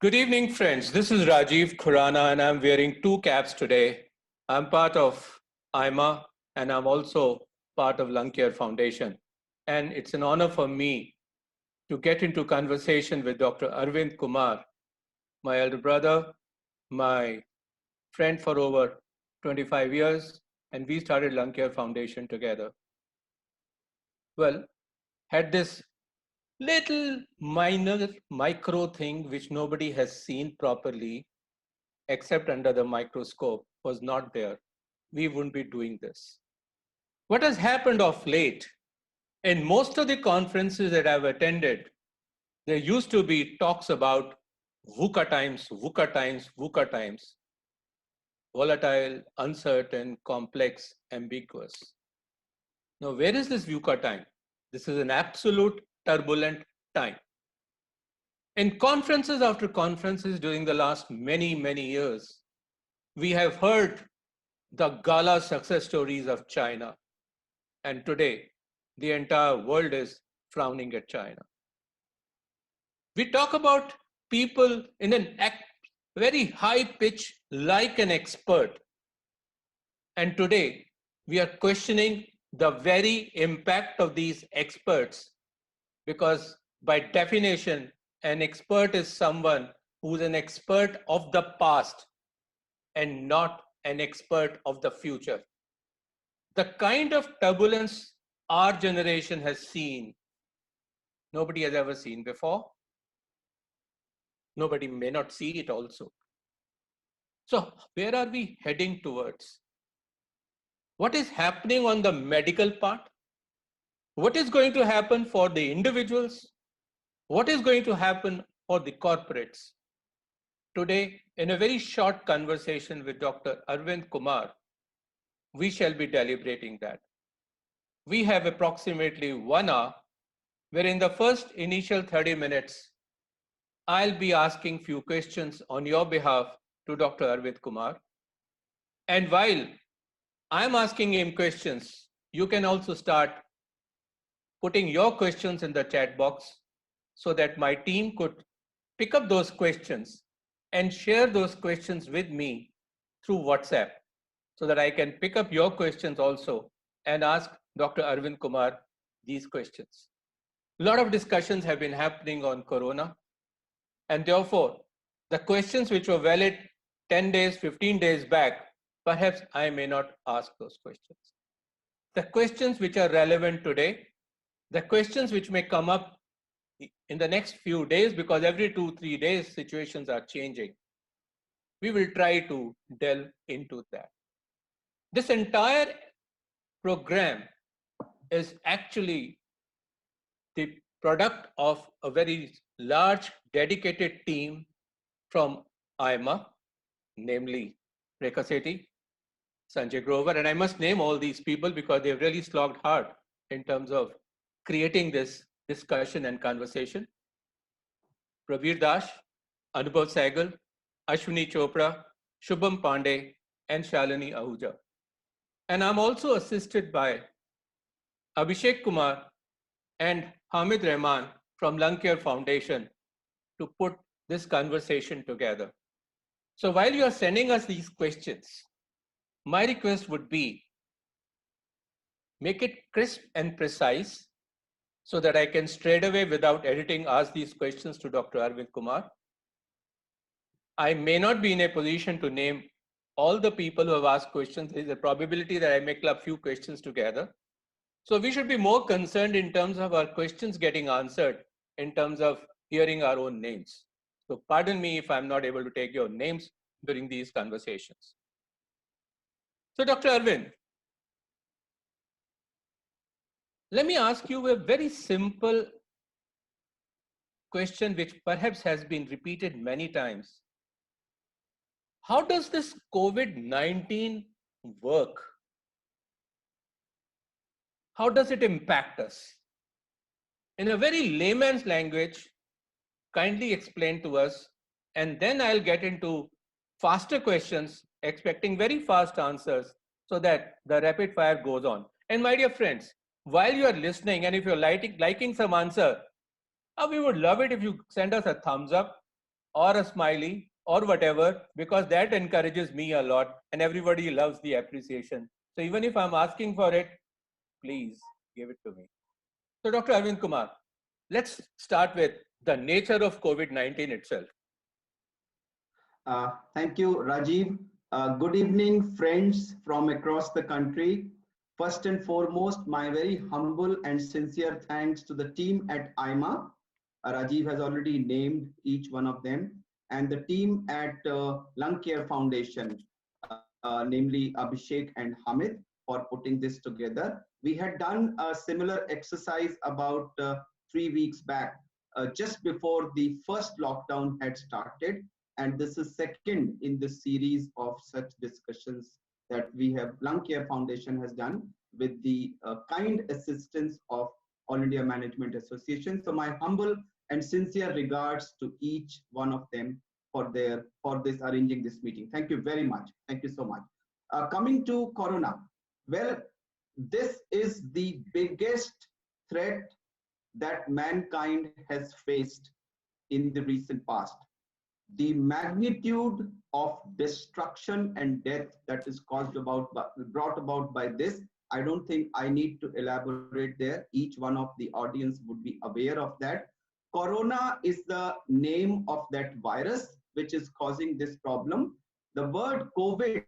Good evening, friends. This is Rajiv Khurana, and I'm wearing two caps today. I'm part of IMA, and I'm also part of Lung Care Foundation. And it's an honor for me to get into conversation with Dr. Arvind Kumar, my elder brother, my friend for over 25 years, and we started Lung Care Foundation together. Well, had this little minor micro thing which nobody has seen properly except under the microscope was not there, we wouldn't be doing this. What has happened of late, in most of the conferences that I've attended, there used to be talks about VUCA times, VUCA times, VUCA times, volatile, uncertain, complex, ambiguous. Now, where is this VUCA time? This is an absolute turbulent time. In conferences after conferences during the last many years, we have heard the gala success stories of China. And today, the entire world is frowning at China. We talk about people in a very high pitch, like an expert. And today, we are questioning the very impact of these experts because, by definition, an expert is someone who's an expert of the past and not an expert of the future. The kind of turbulence our generation has seen, nobody has ever seen before. Nobody may not see it also. So, where are we heading towards? What is happening on the medical part? What is going to happen for the individuals? What is going to happen for the corporates? Today, in a very short conversation with Dr. Arvind Kumar, we shall be deliberating that. We have approximately 1 hour, where in the first initial 30 minutes, I'll be asking few questions on your behalf to Dr. Arvind Kumar. And while I'm asking him questions, you can also start putting your questions in the chat box so that my team could pick up those questions and share those questions with me through WhatsApp so that I can pick up your questions also and ask Dr. Arvind Kumar these questions. A lot of discussions have been happening on Corona, and therefore, the questions which were valid 10 days, 15 days back, perhaps I may not ask those questions. The questions which are relevant today, the questions which may come up in the next few days, because every 2-3 days situations are changing, we will try to delve into that. This entire program is actually the product of a very large dedicated team from IMA, namely Rekha Sethi, Sanjay Grover, and I must name all these people because they've really slogged hard in terms of creating this discussion and conversation. Praveer Dash, Anubhav Sehgal, Ashwini Chopra, Shubham Pandey, and Shalini Ahuja. And I'm also assisted by Abhishek Kumar and Hamid Rahman from Lung Care Foundation to put this conversation together. So while you are sending us these questions, my request would be make it crisp and precise so that I can straight away, without editing, ask these questions to Dr. Arvind Kumar. I may not be in a position to name all the people who have asked questions. There is a probability that I may club few questions together. So we should be more concerned in terms of our questions getting answered in terms of hearing our own names. So pardon me if I'm not able to take your names during these conversations. So Dr. Arvind, let me ask you a very simple question which perhaps has been repeated many times. How does this COVID-19 work? How does it impact us? In a very layman's language, kindly explain to us, and then I'll get into faster questions, expecting very fast answers so that the rapid fire goes on. And my dear friends, while you are listening, and if you're liking some answer, we would love it if you send us a thumbs up. or a smiley or whatever, because that encourages me a lot and everybody loves the appreciation. So even if I'm asking for it, please give it to me. So Dr. Arvind Kumar, let's start with the nature of COVID-19 itself. Thank you, Rajiv. Good evening, friends from across the country. First and foremost, my very humble and sincere thanks to the team at IMA. Rajiv has already named each one of them, and the team at Lung Care Foundation, namely Abhishek and Hamid, for putting this together. We had done a similar exercise about 3 weeks back, just before the first lockdown had started, and this is second in the series of such discussions that we have Lung Care Foundation has done with the kind assistance of All India Management Association. So my humble and sincere regards to each one of them for this arranging this meeting. Thank you very much. Thank you so much. Coming to Corona, well, this is the biggest threat that mankind has faced in the recent past. The magnitude of destruction and death that is brought about by this, I don't think I need to elaborate there. Each one of the audience would be aware of that. Corona is the name of that virus which is causing this problem. The word COVID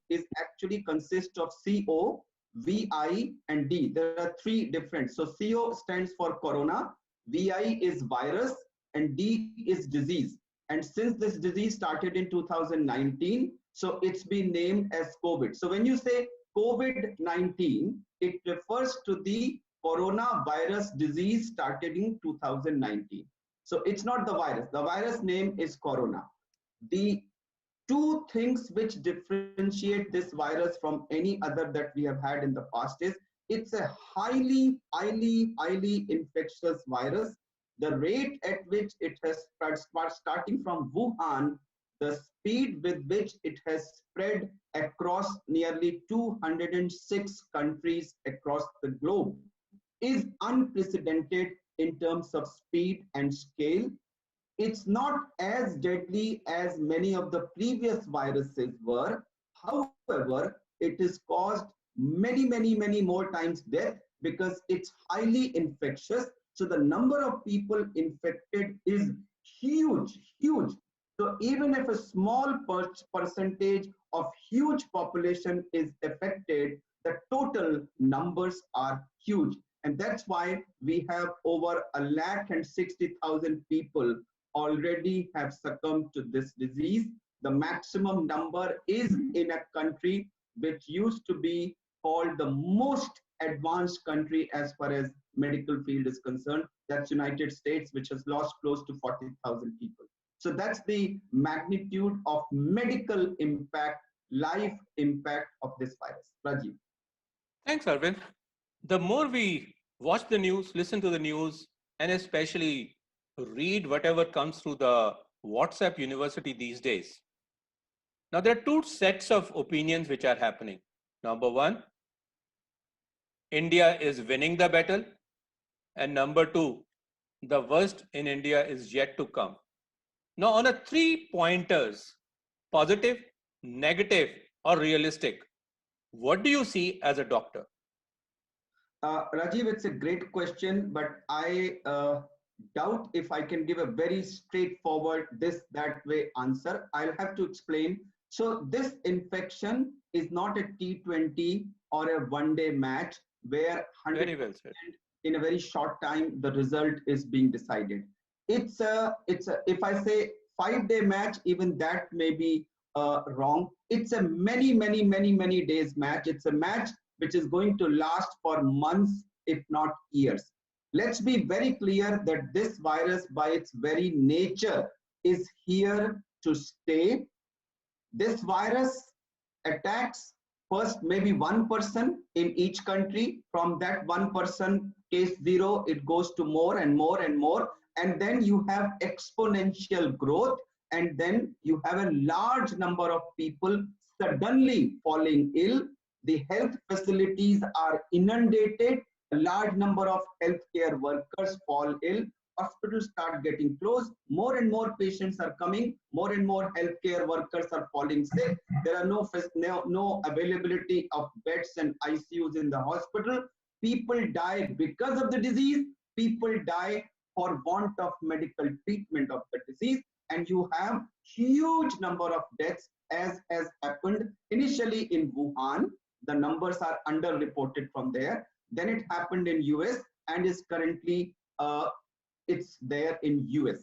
is actually consists of CO, VI, and D. There are three different. So CO stands for Corona, VI is virus, and D is disease. And since this disease started in 2019, so it's been named as COVID. So when you say COVID-19, it refers to the coronavirus disease started in 2019. So it's not the virus. The virus name is Corona. The two things which differentiate this virus from any other that we have had in the past is it's a highly infectious virus. The rate at which it has starting from Wuhan, the speed with which it has spread across nearly 206 countries across the globe is unprecedented in terms of speed and scale. It's not as deadly as many of the previous viruses were. However, it is caused many more times death because it's highly infectious. So the number of people infected is huge. So even if a small percentage of huge population is affected, the total numbers are huge. And that's why we have over 160,000 people already have succumbed to this disease. The maximum number is in a country which used to be called the most advanced country as far as medical field is concerned. That's United States, which has lost close to 40,000 people. So that's the magnitude of medical impact, life impact of this virus. Rajiv. Thanks, Arvind. The more we watch the news, listen to the news, and especially read whatever comes through the WhatsApp University these days. Now, there are two sets of opinions which are happening. Number one, India is winning the battle. And number two, the worst in India is yet to come. Now, on a 3 pointers, positive, negative, or realistic, what do you see as a doctor? Rajiv, it's a great question, but I doubt if I can give a very straightforward that way answer. I'll have to explain. So this infection is not a T20 or a one-day match where 100% Very well said. in a very short time the result is being decided. It's a if I say 5-day match, even that may be wrong. It's a many days match. It's a match which is going to last for months, if not years. Let's be very clear that this virus by its very nature is here to stay. This virus attacks first maybe one person in each country. From that one person, case zero, it goes to more and more and more. And then you have exponential growth. And then you have a large number of people suddenly falling ill. The health facilities are inundated. A large number of healthcare workers fall ill. hospitals start getting closed, more and more patients are coming, more and more healthcare workers are falling sick. There are no availability of beds and ICUs in the hospital. People die because of the disease. People die for want of medical treatment of the disease. And you have huge number of deaths, as has happened initially in Wuhan. The numbers are underreported from there. Then it happened in US and is currently it's there in US.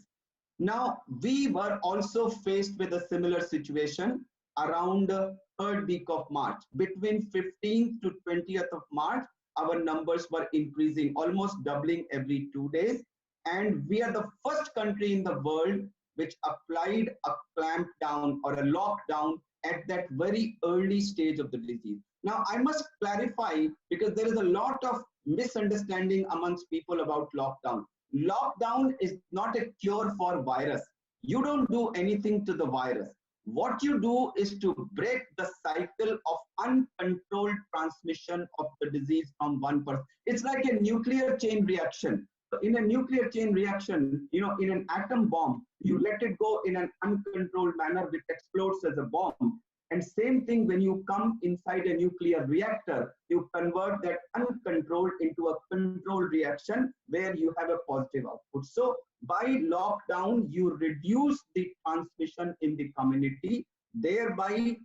Now, we were also faced with a similar situation around the third week of March. Between 15th to 20th of March, our numbers were increasing, almost doubling every 2 days. And we are the first country in the world which applied a clamp down or a lockdown at that very early stage of the disease. Now, I must clarify, because there is a lot of misunderstanding amongst people about lockdown. Lockdown is not a cure for virus. You don't do anything to the virus. What you do is to break the cycle of uncontrolled transmission of the disease from one person. It's like a nuclear chain reaction. So in a nuclear chain reaction, in an atom bomb, you let it go in an uncontrolled manner, which explodes as a bomb. And same thing when you come inside a nuclear reactor, you convert that uncontrolled into a controlled reaction where you have a positive output. So by lockdown, you reduce the transmission in the community, thereby,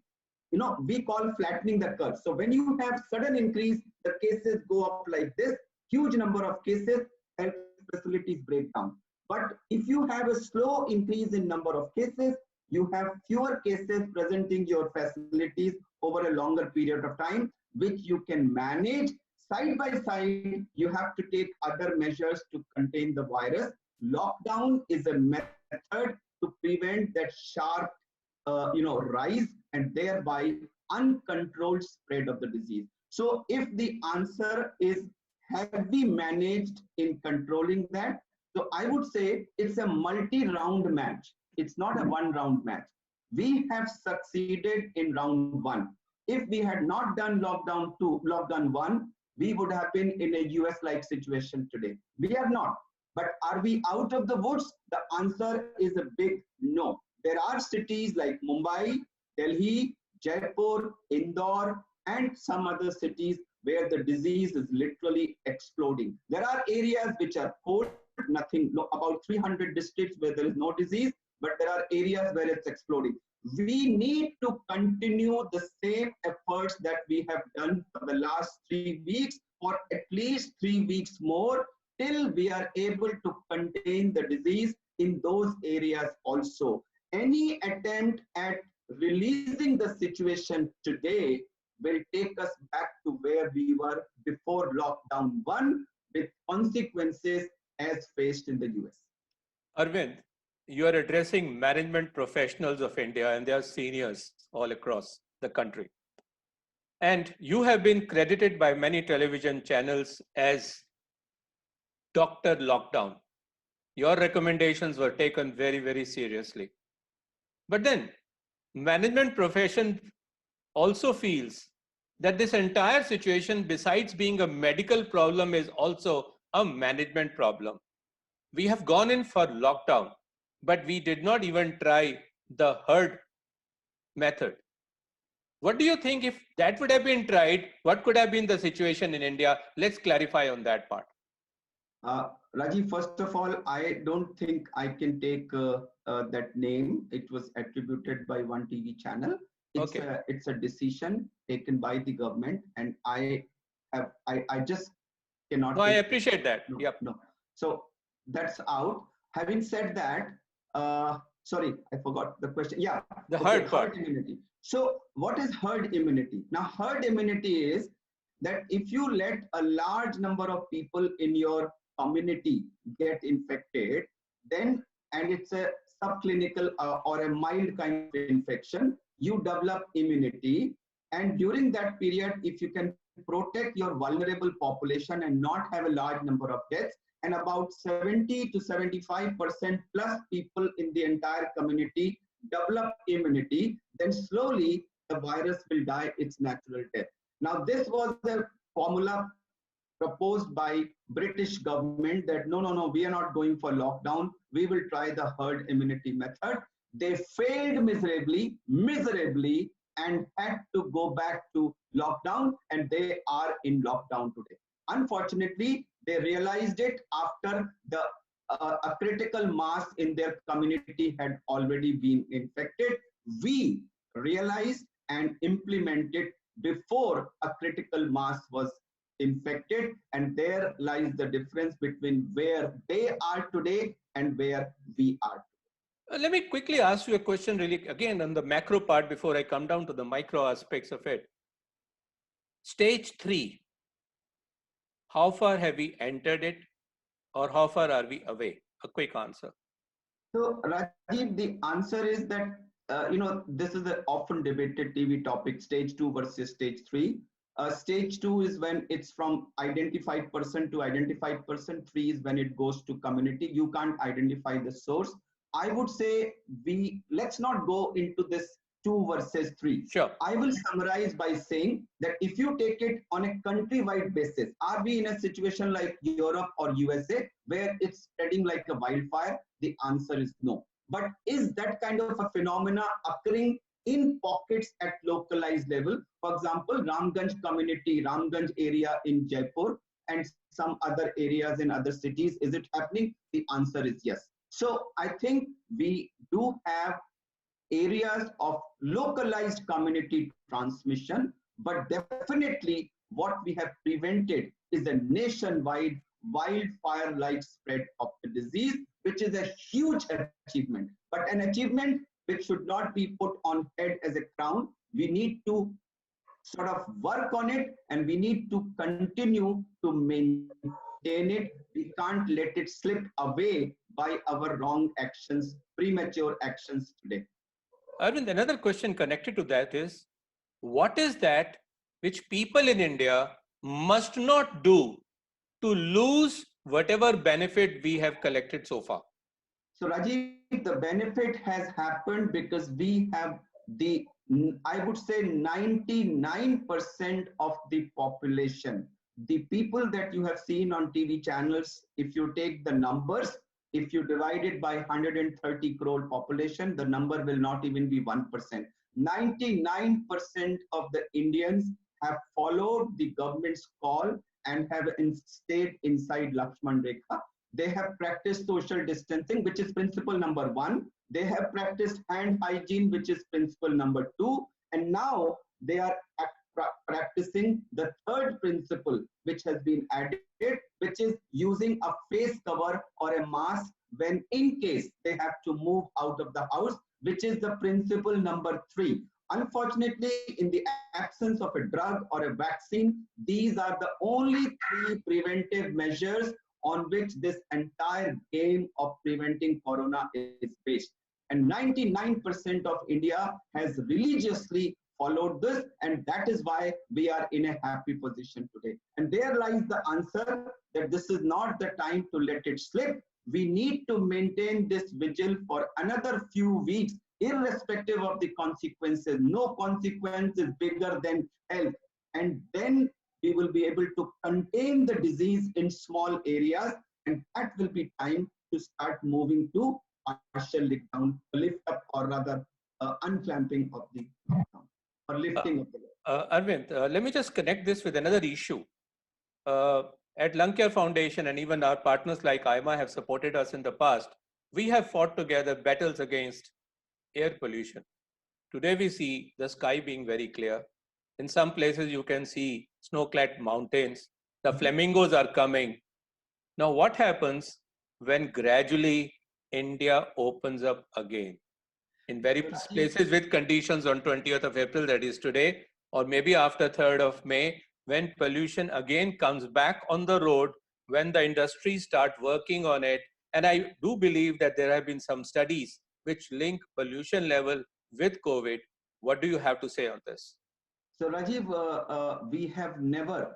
we call flattening the curve. So when you have sudden increase, the cases go up like this, huge number of cases, health facilities break down. But if you have a slow increase in number of cases, you have fewer cases presenting your facilities over a longer period of time, which you can manage. Side by side, you have to take other measures to contain the virus. Lockdown is a method to prevent that sharp rise and thereby uncontrolled spread of the disease. So if the answer is, have we managed in controlling that? So I would say it's a multi-round match. It's not a one-round match. We have succeeded in round one. If we had not done lockdown 1, we would have been in a US-like situation today. We are not. But are we out of the woods? The answer is a big no. There are cities like Mumbai, Delhi, Jaipur, Indore, and some other cities where the disease is literally exploding. There are areas which are cold, about 300 districts where there is no disease, but there are areas where it's exploding. We need to continue the same efforts that we have done for the last 3 weeks, or at least 3 weeks more, till we are able to contain the disease in those areas also. Any attempt at releasing the situation today will take us back to where we were before lockdown 1, with consequences as faced in the US. Arvind, you are addressing management professionals of India, and they are seniors all across the country. And you have been credited by many television channels as Dr. Lockdown. Your recommendations were taken very, very seriously. But then management profession also feels that this entire situation, besides being a medical problem, is also a management problem. We have gone in for lockdown, but we did not even try the herd method. What do you think, if that would have been tried, what could have been the situation in India? Let's clarify on that part. Rajiv, first of all, I don't think I can take that name. It was attributed by one TV channel. It's a decision taken by the government, and I just cannot. No, I appreciate that. No, yep. No. So that's out. Having said that, sorry, I forgot the question. Yeah, the herd part. Herd immunity. So what is herd immunity? Now, herd immunity is that if you let a large number of people in your community get infected, then, and it's a subclinical or a mild kind of infection, you develop immunity. And during that period, if you can protect your vulnerable population and not have a large number of deaths, and about 70 to 75% plus people in the entire community develop immunity, then slowly the virus will die its natural death. Now, this was the formula proposed by British government that no, we are not going for lockdown. We will try the herd immunity method. They failed miserably, and had to go back to lockdown, and they are in lockdown today. Unfortunately, they realized it after a critical mass in their community had already been infected. We realized and implemented before a critical mass was infected, and there lies the difference between where they are today and where we are. Let me quickly ask you a question, really, again, on the macro part before I come down to the micro aspects of it. Stage 3, how far have we entered it, or how far are we away? A quick answer. So, Rajiv, the answer is that, this is an often debated TV topic, stage 2 versus stage 3. Stage 2 is when it's from identified person to identified person. 3 is when it goes to community. You can't identify the source. I would say let's not go into this 2 versus 3. Sure. I will summarize by saying that if you take it on a countrywide basis, are we in a situation like Europe or USA where it's spreading like a wildfire? The answer is no. But is that kind of a phenomena occurring in pockets at localized level? For example, Ramganj community, Ramganj area in Jaipur and some other areas in other cities, is it happening? The answer is yes. So I think we do have areas of localized community transmission, but definitely what we have prevented is a nationwide wildfire-like spread of the disease, which is a huge achievement, but an achievement which should not be put on head as a crown. We need to sort of work on it, and we need to continue to maintain it. We can't let it slip away by our wrong actions, premature actions today. Arvind, another question connected to that is, what is that which people in India must not do to lose whatever benefit we have collected so far? So Rajiv, the benefit has happened because we have I would say 99% of the population, the people that you have seen on TV channels, if you take the numbers, if you divide it by 130 crore population, the number will not even be 1%. 99% of the Indians have followed the government's call and have stayed inside Lakshman Rekha. They have practiced social distancing, which is principle number 1. They have practiced hand hygiene, which is principle number 2. And now they are practicing the third principle, which has been added, which is using a face cover or a mask when in case they have to move out of the house, which is the principle number 3. Unfortunately, in the absence of a drug or a vaccine, these are the only 3 preventive measures on which this entire game of preventing corona is based. And 99% of India has religiously followed this, and that is why we are in a happy position today. And there lies the answer that this is not the time to let it slip. We need to maintain this vigil for another few weeks, irrespective of the consequences. No consequence is bigger than health. And then we will be able to contain the disease in small areas, and that will be time to start moving to partial lift down, lift up, or rather unclamping of the lockdown or lifting of the lockdown. Arvind, let me just connect this with another issue. At Lung Care Foundation, and even our partners like IMA have supported us in the past, we have fought together battles against air pollution. Today we see the sky being very clear. In some places you can see snow-clad mountains. The flamingos are coming. Now what happens when gradually India opens up again? In various places with conditions on 20th of April, that is today, or maybe after 3rd of May, when pollution again comes back on the road, when the industries start working on it. And I do believe that there have been some studies which link pollution level with COVID. What do you have to say on this? So Rajiv,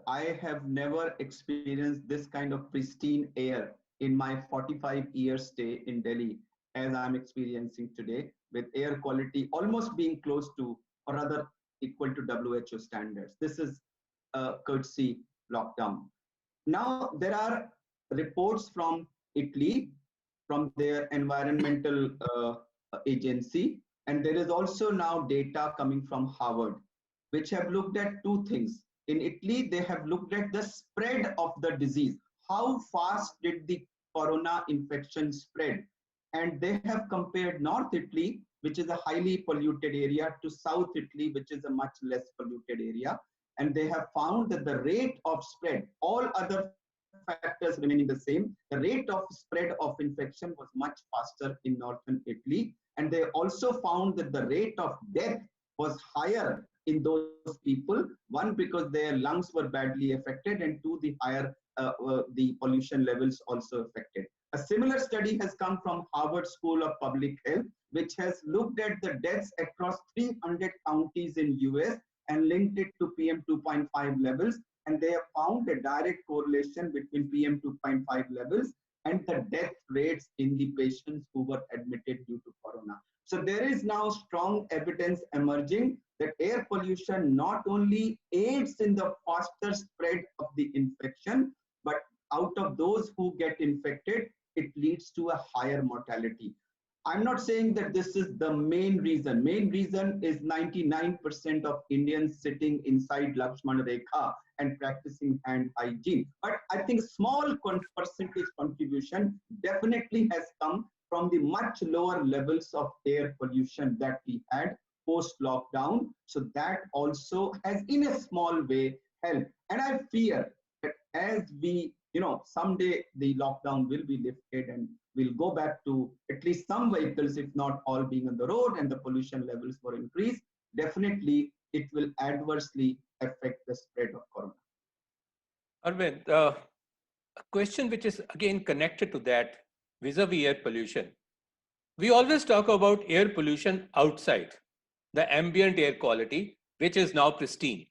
I have never experienced this kind of pristine air in my 45 years stay in Delhi as I'm experiencing today, with air quality almost being close to, or rather equal to WHO standards. This is courtesy lockdown. Now, there are reports from Italy, from their environmental agency, and there is also now data coming from Harvard, which have looked at two things. In Italy, they have looked at the spread of the disease. How fast did the corona infection spread? And they have compared North Italy, which is a highly polluted area, to South Italy, which is a much less polluted area. And they have found that the rate of spread, all other factors remaining the same, the rate of spread of infection was much faster in northern Italy. And they also found that the rate of death was higher in those people. One, because their lungs were badly affected, and two, the higher the pollution levels also affected. A similar study has come from Harvard School of Public Health, which has looked at the deaths across 300 counties in US and linked it to PM 2.5 levels. And they have found a direct correlation between PM 2.5 levels and the death rates in the patients who were admitted due to corona. So there is now strong evidence emerging that air pollution not only aids in the faster spread of the infection, but out of those who get infected, it leads to a higher mortality. I'm not saying that this is the main reason. Main reason is 99% of Indians sitting inside Lakshman Rekha and practicing hand hygiene. But I think small percentage contribution definitely has come from the much lower levels of air pollution that we had post-lockdown. So that also has in a small way helped. And I fear that as we, someday the lockdown will be lifted and we'll go back to at least some vehicles, if not all, being on the road, and the pollution levels will increase, definitely it will adversely affect the spread of corona. Arvind, a question which is again connected to that vis-a-vis air pollution. We always talk about air pollution outside, the ambient air quality, which is now pristine.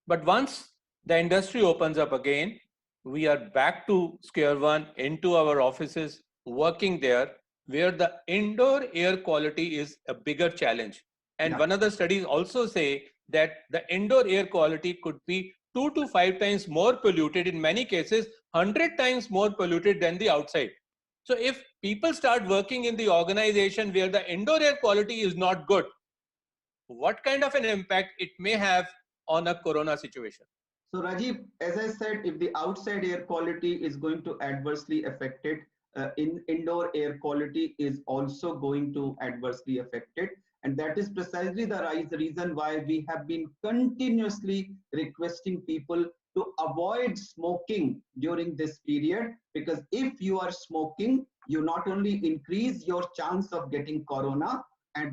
But once the industry opens up again, we are back to square one, into our offices, working there, where the indoor air quality is a bigger challenge. And Yeah. one of the studies also say that the indoor air quality could be 2 to 5 times more polluted, in many cases 100 times more polluted than the outside. So if people start working in the organization where the indoor air quality is not good, what kind of an impact it may have on a corona situation? So Rajiv, as I said, if the outside air quality is going to adversely affect it, indoor air quality is also going to adversely affect it. And that is precisely the reason why we have been continuously requesting people to avoid smoking during this period. Because if you are smoking, you not only increase your chance of getting corona,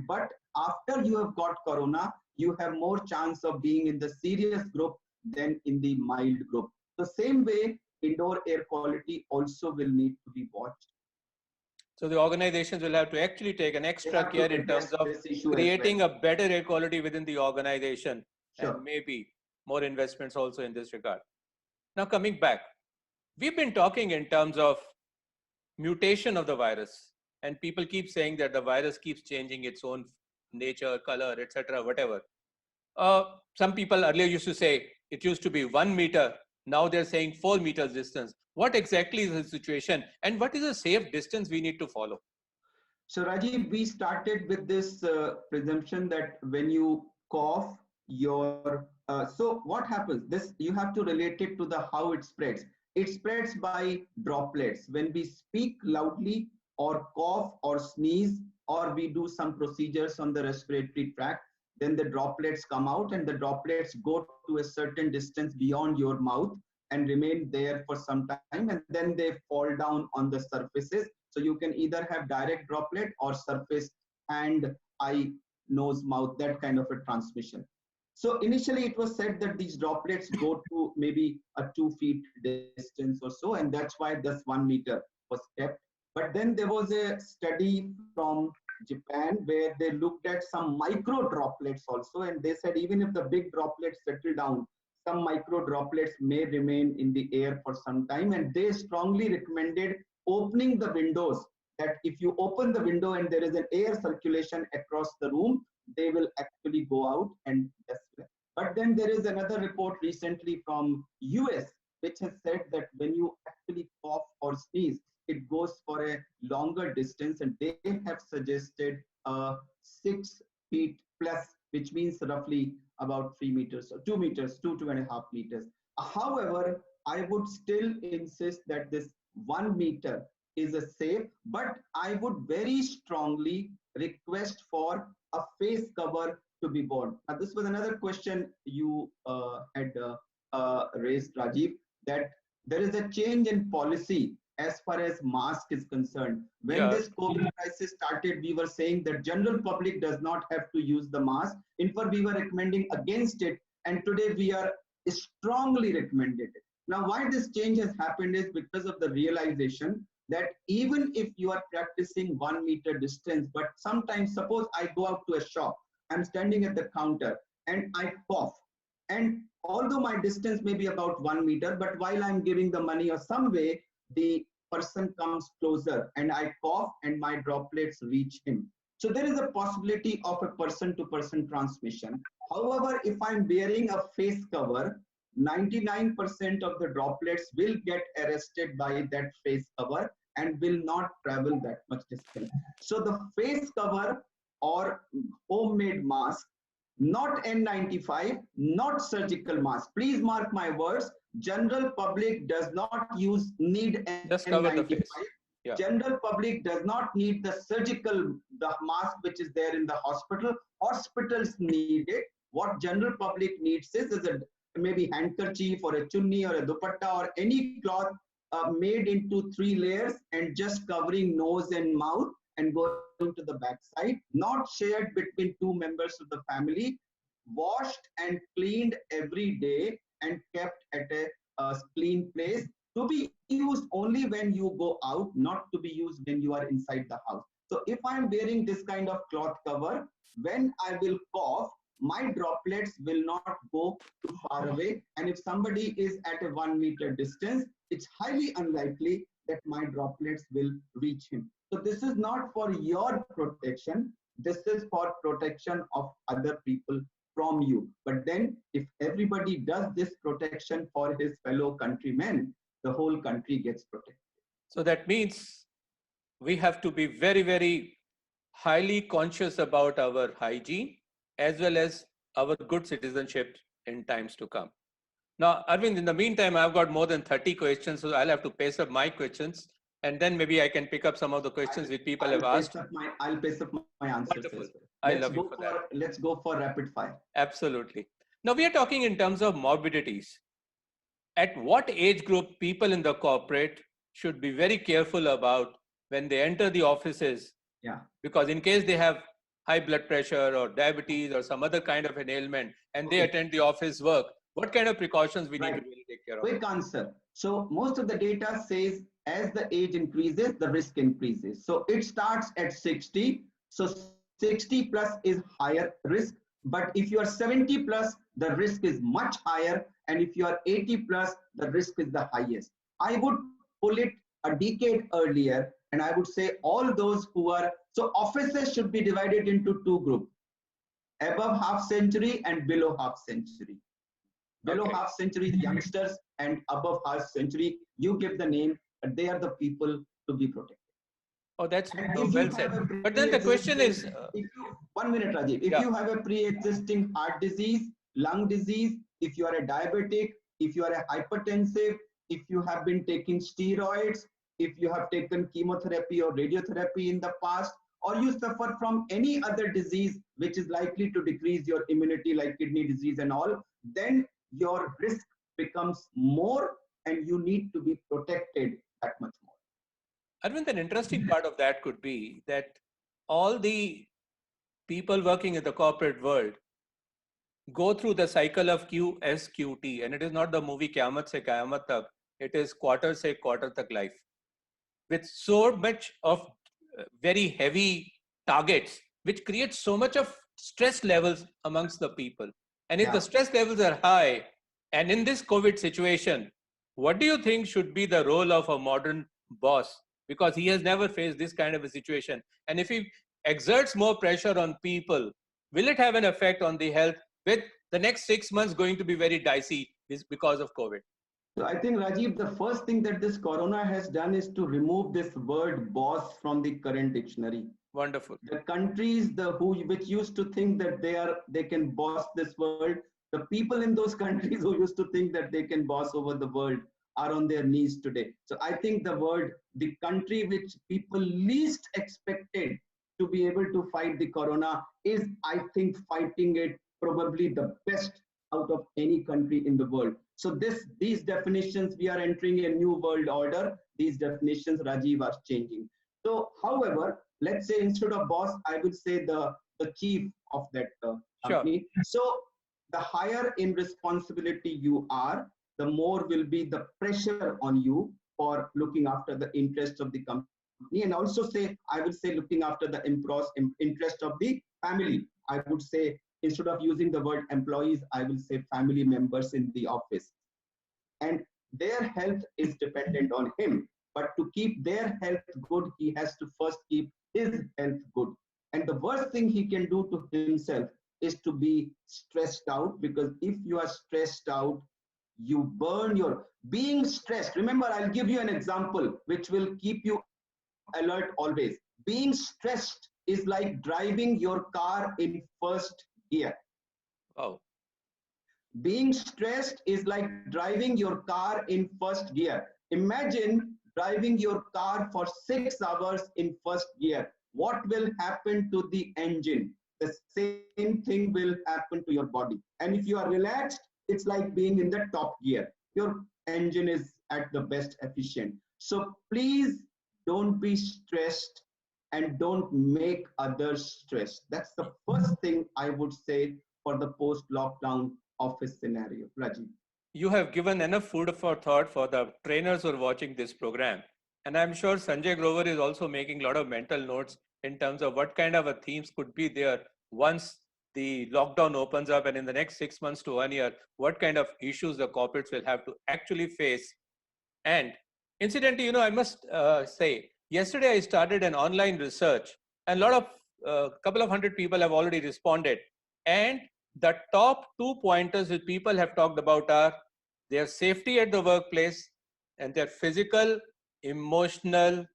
but after you have got corona, you have more chance of being in the serious group than in the mild group. The same way, indoor air quality also will need to be watched. So the organizations will have to actually take an extra care in terms of creating a better air quality within the organization, and maybe more investments also in this regard. Now coming back, we've been talking in terms of mutation of the virus, and people keep saying that the virus keeps changing its own nature, color, etc., whatever. Some people earlier used to say it used to be 1 meter. Now they're saying 4 meters distance. What exactly is the situation, and what is a safe distance we need to follow? So Rajiv, we started with this presumption that when you cough, so what happens? This you have to relate it to the how it spreads. It spreads by droplets. When we speak loudly or cough or sneeze, or we do some procedures on the respiratory tract, then the droplets come out, and the droplets go to a certain distance beyond your mouth and remain there for some time, and then they fall down on the surfaces. So you can either have direct droplet or surface hand, eye, nose, mouth, that kind of a transmission. So initially it was said that these droplets go to maybe a 2 feet distance or so, and that's why this 1 meter was kept. But then there was a study from Japan where they looked at some micro droplets also, and they said even if the big droplets settle down, some micro droplets may remain in the air for some time, and they strongly recommended opening the windows, that if you open the window and there is an air circulation across the room, they will actually go out. And that's it. But then there is another report recently from US which has said that when you actually cough or sneeze, it goes for a longer distance, and they have suggested 6 feet plus, which means roughly about 3 meters or 2 meters, 2.5 meters. However, I would still insist that this 1 meter is a safe, but I would very strongly request for a face cover to be worn. Now, this was another question you had raised, Rajiv, that there is a change in policy as far as mask is concerned. When this COVID crisis started, we were saying that general public does not have to use the mask. In fact, we were recommending against it, and today we are strongly recommended it. Now, why this change has happened is because of the realization that even if you are practicing 1 meter distance, but sometimes suppose I go out to a shop, I'm standing at the counter and I cough. And although my distance may be about 1 meter, but while I'm giving the money or some way, the person comes closer and I cough and my droplets reach him. So there is a possibility of a person-to-person transmission. However, if I'm wearing a face cover, 99% of the droplets will get arrested by that face cover and will not travel that much distance. So the face cover or homemade mask, not N95, not surgical mask. Please mark my words. General public does not need just cover N95. the face. Yeah. General public does not need the mask which is there in the hospital. Hospitals need it. What general public needs is a maybe handkerchief or a chunni or a dupatta or any cloth made into 3 layers and just covering nose and mouth and going to the backside, not shared between 2 members of the family, washed and cleaned every day and kept at a clean place, to be used only when you go out, not to be used when you are inside the house. So if I'm wearing this kind of cloth cover, when I will cough, my droplets will not go too far away. And if somebody is at a 1 meter distance, it's highly unlikely that my droplets will reach him. So this is not for your protection. This is for protection of other people from you. But then if everybody does this protection for his fellow countrymen, the whole country gets protected. So that means we have to be very, very highly conscious about our hygiene as well as our good citizenship in times to come. Now, Arvind, in the meantime, I've got more than 30 questions, so I'll have to pace up my questions, and then maybe I can pick up some of the questions which people have asked. I'll pace up my answers. Wonderful. I love you for that. Let's go for rapid fire. Absolutely. Now, we are talking in terms of morbidities. At what age group people in the corporate should be very careful about when they enter the offices? Yeah. Because in case they have high blood pressure or diabetes or some other kind of an ailment and they attend the office work, what kind of precautions we need to really take care of? Quick answer. So most of the data says as the age increases, the risk increases. So it starts at 60. So 60 plus is higher risk. But if you are 70 plus, the risk is much higher. And if you are 80 plus, the risk is the highest. I would pull it a decade earlier. And I would say all those who are, so officers should be divided into 2 groups, above half century and below half century. Below half century, the youngsters, and above half century, you give the name, but they are the people to be protected. Oh, that's well said. But then the question is... 1 minute, Rajiv. If you have a pre-existing heart disease, lung disease, if you are a diabetic, if you are a hypertensive, if you have been taking steroids, if you have taken chemotherapy or radiotherapy in the past, or you suffer from any other disease which is likely to decrease your immunity like kidney disease and all, then your risk becomes more and you need to be protected that much more. Arvind, an interesting part of that could be that all the people working in the corporate world go through the cycle of QSQT, and it is not the movie Qyamat Se Qayamat Tak, it is quarter se quarter tak life, with so much of very heavy targets, which creates so much of stress levels amongst the people. And if the stress levels are high, and in this COVID situation, what do you think should be the role of a modern boss? Because he has never faced this kind of a situation. And if he exerts more pressure on people, will it have an effect on the health, with the next 6 months going to be very dicey because of COVID? So I think, Rajiv, the first thing that this corona has done is to remove this word boss from the current dictionary. Wonderful. The countries which used to think that they can boss this world, the people in those countries who used to think that they can boss over the world are on their knees today. So I think the country which people least expected to be able to fight the corona is, I think, fighting it probably the best out of any country in the world. So these definitions, we are entering a new world order. These definitions, Rajiv, are changing. So, however, let's say instead of boss, I would say the chief of that Sure. company. So, the higher in responsibility you are, the more will be the pressure on you for looking after the interests of the company, and also I will say looking after the interest of the family. I would say instead of using the word employees, I will say family members in the office, and their health is dependent on him. But to keep their health good, he has to first keep his health good. And the worst thing he can do to himself is to be stressed out, because if you are stressed out, you burn your being stressed. Remember, I'll give you an example which will keep you alert always. Being stressed is like driving your car in first gear. Oh, Being stressed is like driving your car in first gear. Imagine driving your car for 6 hours in first gear. What will happen to the engine? The same thing will happen to your body. And if you are relaxed, it's like being in the top gear. Your engine is at the best efficient. So please don't be stressed and don't make others stressed. That's the first thing I would say for the post lockdown office scenario. Rajiv. you have given enough food for thought for the trainers who are watching this program. And I'm sure Sanjay Grover is also making a lot of mental notes in terms of what kind of a themes could be there once the lockdown opens up, and in the next 6 months to 1 year, what kind of issues the corporates will have to actually face. And incidentally, I must say, yesterday I started an online research, and a lot of couple of hundred people have already responded. And the top 2 pointers which people have talked about are their safety at the workplace and their physical, emotional,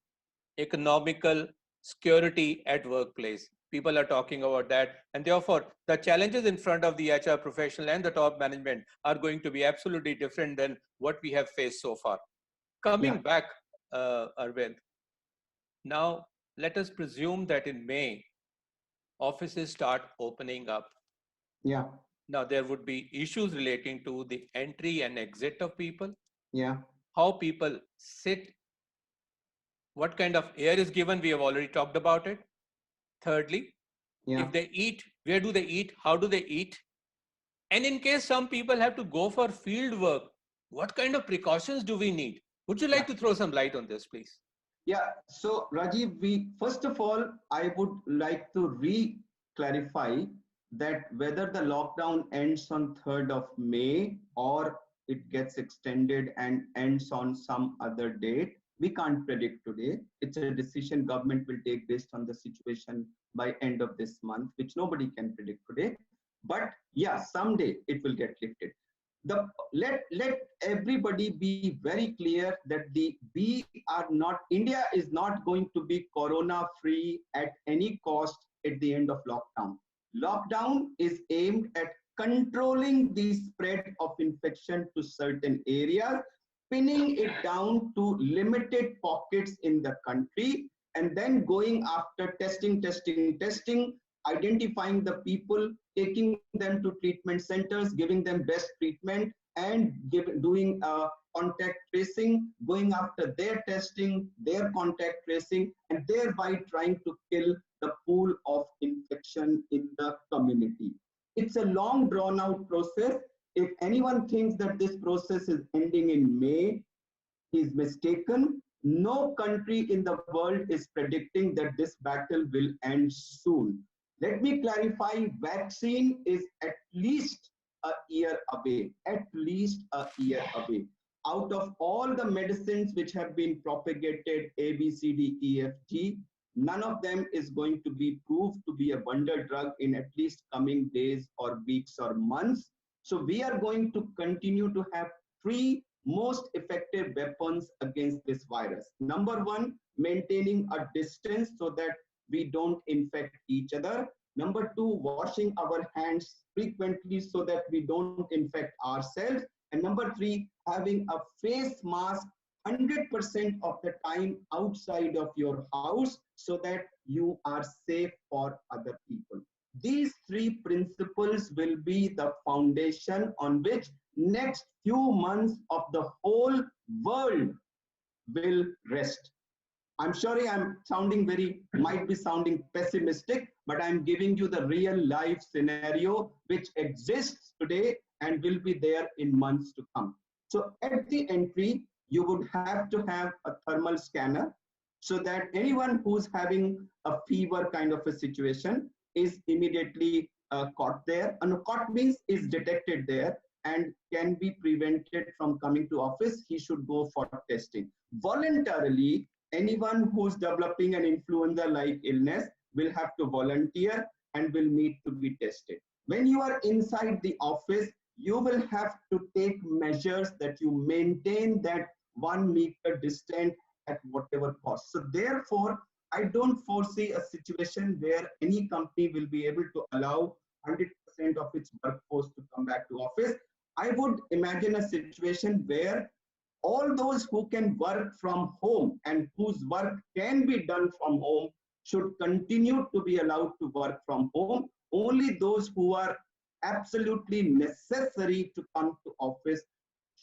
economical security at workplace. People are talking about that, and therefore the challenges in front of the HR professional and the top management are going to be absolutely different than what we have faced so far. Coming Yeah, back, Arvind, now let us presume that in May, offices start opening up. yeah, Now, there would be issues relating to the entry and exit of people, yeah, how people sit, what kind of air is given. We have already talked about it. Thirdly, yeah, if they eat, where do they eat? How do they eat? And in case some people have to go for field work, what kind of precautions do we need? Would you like yeah. to throw some light on this, please? Yeah. So, Rajiv, we first of all, I would like to clarify that whether the lockdown ends on 3rd of May or it gets extended and ends on some other date, we can't predict today. It's a decision government will take based on the situation by end of this month, which nobody can predict today. But yeah, someday it will get lifted. Let everybody be very clear that we are not, India is not going to be corona free at any cost at the end of lockdown. Lockdown is aimed at controlling the spread of infection to certain areas, pinning it down to limited pockets in the country, and then going after testing, identifying the people, taking them to treatment centers, giving them best treatment, and doing contact tracing, going after their testing, their contact tracing, and thereby trying to kill the pool of infection in the community. It's a long drawn out process. If anyone thinks that this process is ending in May, he's mistaken. No country in the world is predicting that this battle will end soon. Let me clarify, vaccine is at least a year away, at least a year away. Out of all the medicines which have been propagated, A, B, C, D, E, F, G, none of them is going to be proved to be a wonder drug in at least coming days or weeks or months. So we are going to continue to have 3 most effective weapons against this virus. Number one, maintaining a distance so that we don't infect each other. Number two, washing our hands frequently so that we don't infect ourselves. And number three, having a face mask 100% of the time outside of your house so that you are safe for other people. These three principles will be the foundation on which next few months of the whole world will rest. I'm sorry, might be sounding pessimistic, but I'm giving you the real life scenario which exists today and will be there in months to come. So at the entry, you would have to have a thermal scanner so that anyone who's having a fever kind of a situation is immediately caught there. And caught means is detected there and can be prevented from coming to office. He should go for testing. Voluntarily, anyone who's developing an influenza-like illness will have to volunteer and will need to be tested. When you are inside the office, you will have to take measures that you maintain that 1 meter distance at whatever cost. So therefore, I don't foresee a situation where any company will be able to allow 100% of its workforce to come back to office. I would imagine a situation where all those who can work from home and whose work can be done from home should continue to be allowed to work from home. Only those who are absolutely necessary to come to office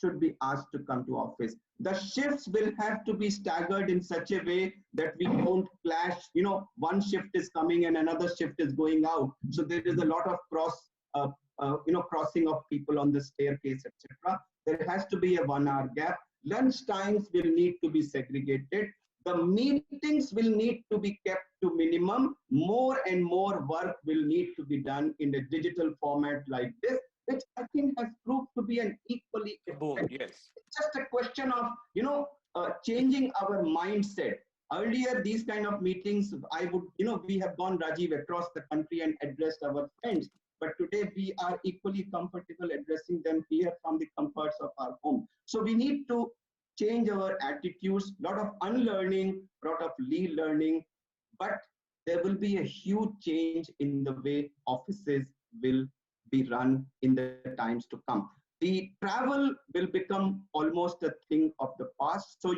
should be asked to come to office. The shifts will have to be staggered in such a way that we don't clash. You know, one shift is coming and another shift is going out. So there is a lot of crossing of people on the staircase, etc. There has to be a 1 hour gap. Lunch times will need to be segregated. The meetings will need to be kept to minimum. More and more work will need to be done in a digital format like this, which I think has proved to be an equally Boom, yes. It's just a question of, changing our mindset. Earlier, these kind of meetings, we have gone, Rajiv, across the country and addressed our friends. But today we are equally comfortable addressing them here from the comforts of our home. So we need to change our attitudes, lot of unlearning, lot of relearning, but there will be a huge change in the way offices will be run in the times to come. The travel will become almost a thing of the past. So,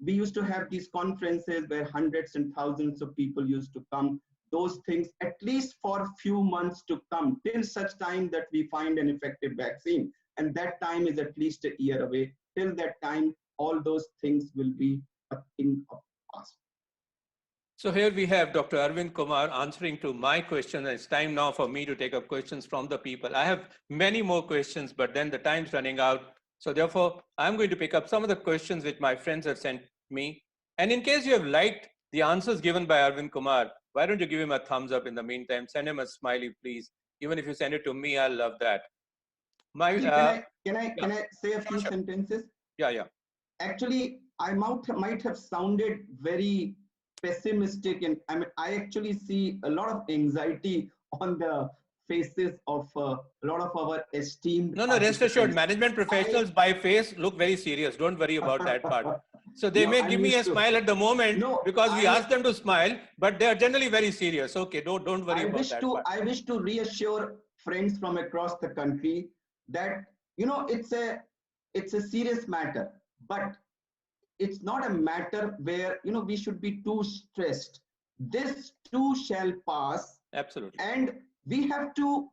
we used to have these conferences where hundreds and thousands of people used to come. Those things, at least for a few months to come, till such time that we find an effective vaccine. And that time is at least a year away. Till that time, all those things will be a thing of the past. So here we have Dr. Arvind Kumar answering to my question. It's time now for me to take up questions from the people. I have many more questions, but then the time's running out. So therefore, I'm going to pick up some of the questions which my friends have sent me. And in case you have liked the answers given by Arvind Kumar, why don't you give him a thumbs up in the meantime? Send him a smiley, please. Even if you send it to me, I'll love that. Can I say a few sentences? Yeah. Actually, I might have sounded very pessimistic, and I actually see a lot of anxiety on the faces of a lot of our esteemed. No, rest assured, management professionals by face look very serious. Don't worry about that part. So they may give me a smile at the moment because we ask them to smile, but they are generally very serious. Okay, don't worry about that part. I wish to reassure friends from across the country that it's a serious matter, but it's not a matter where we should be too stressed. This too shall pass. Absolutely. And we have to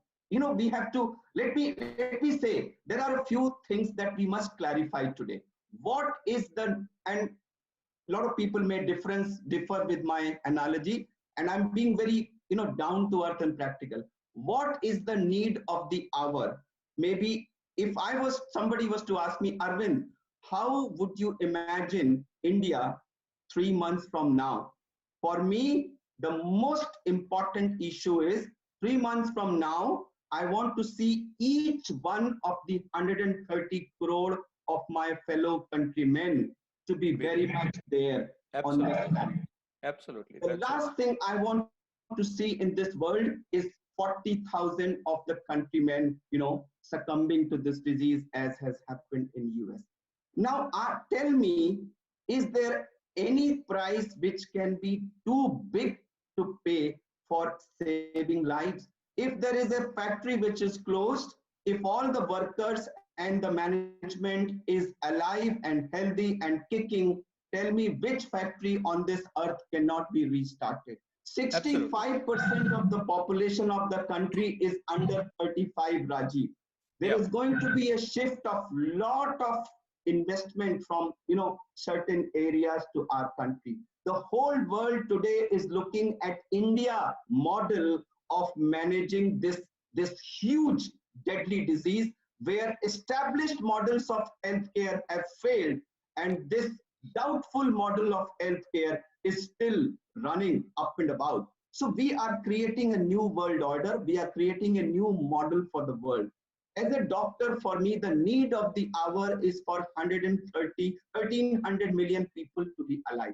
let me say there are a few things that we must clarify today. What is and a lot of people may differ with my analogy, and I'm being very down to earth and practical. What is the need of the hour? Maybe if somebody was to ask me, Arvind, how would you imagine India 3 months from now? For me, the most important issue is 3 months from now, I want to see each one of the 130 crore of my fellow countrymen to be very much there. Absolutely. On the stand. Absolutely. The last thing I want to see in this world is 40,000 of the countrymen, succumbing to this disease as has happened in US. Now, tell me, is there any price which can be too big to pay for saving lives? If there is a factory which is closed, if all the workers and the management is alive and healthy and kicking, tell me which factory on this earth cannot be restarted? Absolutely. 65% of the population of the country is under 35, Rajiv. There Yeah, is going to be a shift of lot of investment from certain areas to our country. The whole world today is looking at India model of managing this huge deadly disease, where established models of healthcare have failed, and this doubtful model of healthcare is still running up and about. So we are creating a new world order. We are creating a new model for the world. As a doctor, for me, the need of the hour is for 1,300 million people to be alive.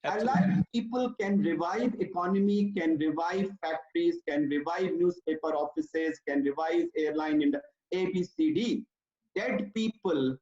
absolutely. Alive people can revive economy, can revive factories, can revive newspaper offices, can revive airline in the ABCD. Dead people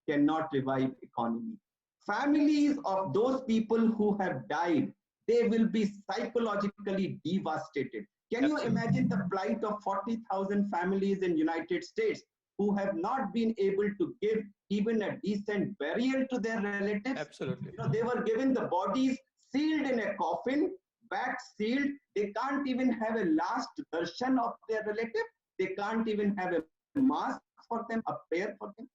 cannot revive economy. Families of those people who have died, they will be psychologically devastated. Can you Absolutely. imagine the plight of 40,000 families in United States who have not been able to give even a decent burial to their relatives? Absolutely. They were given the bodies sealed in a coffin, back sealed. They can't even have a last darshan of their relative. They can't even have a mask for them, a prayer for them.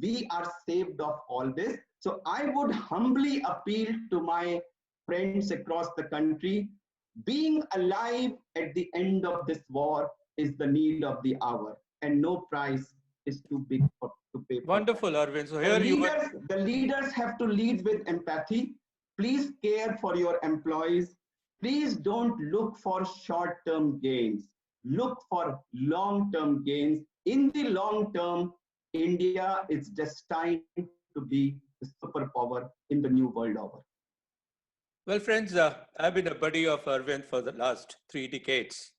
We are saved of all this. So I would humbly appeal to my friends across the country, being alive at the end of this war is the need of the hour, and no price is too big to pay for that. Wonderful, Arvind. So here you were. The leaders have to lead with empathy. Please care for your employees. Please don't look for short-term gains. Look for long-term gains. In the long term, India is destined to be the superpower in the new world order. Well, friends, I've been a buddy of Arvind for the last 3 decades.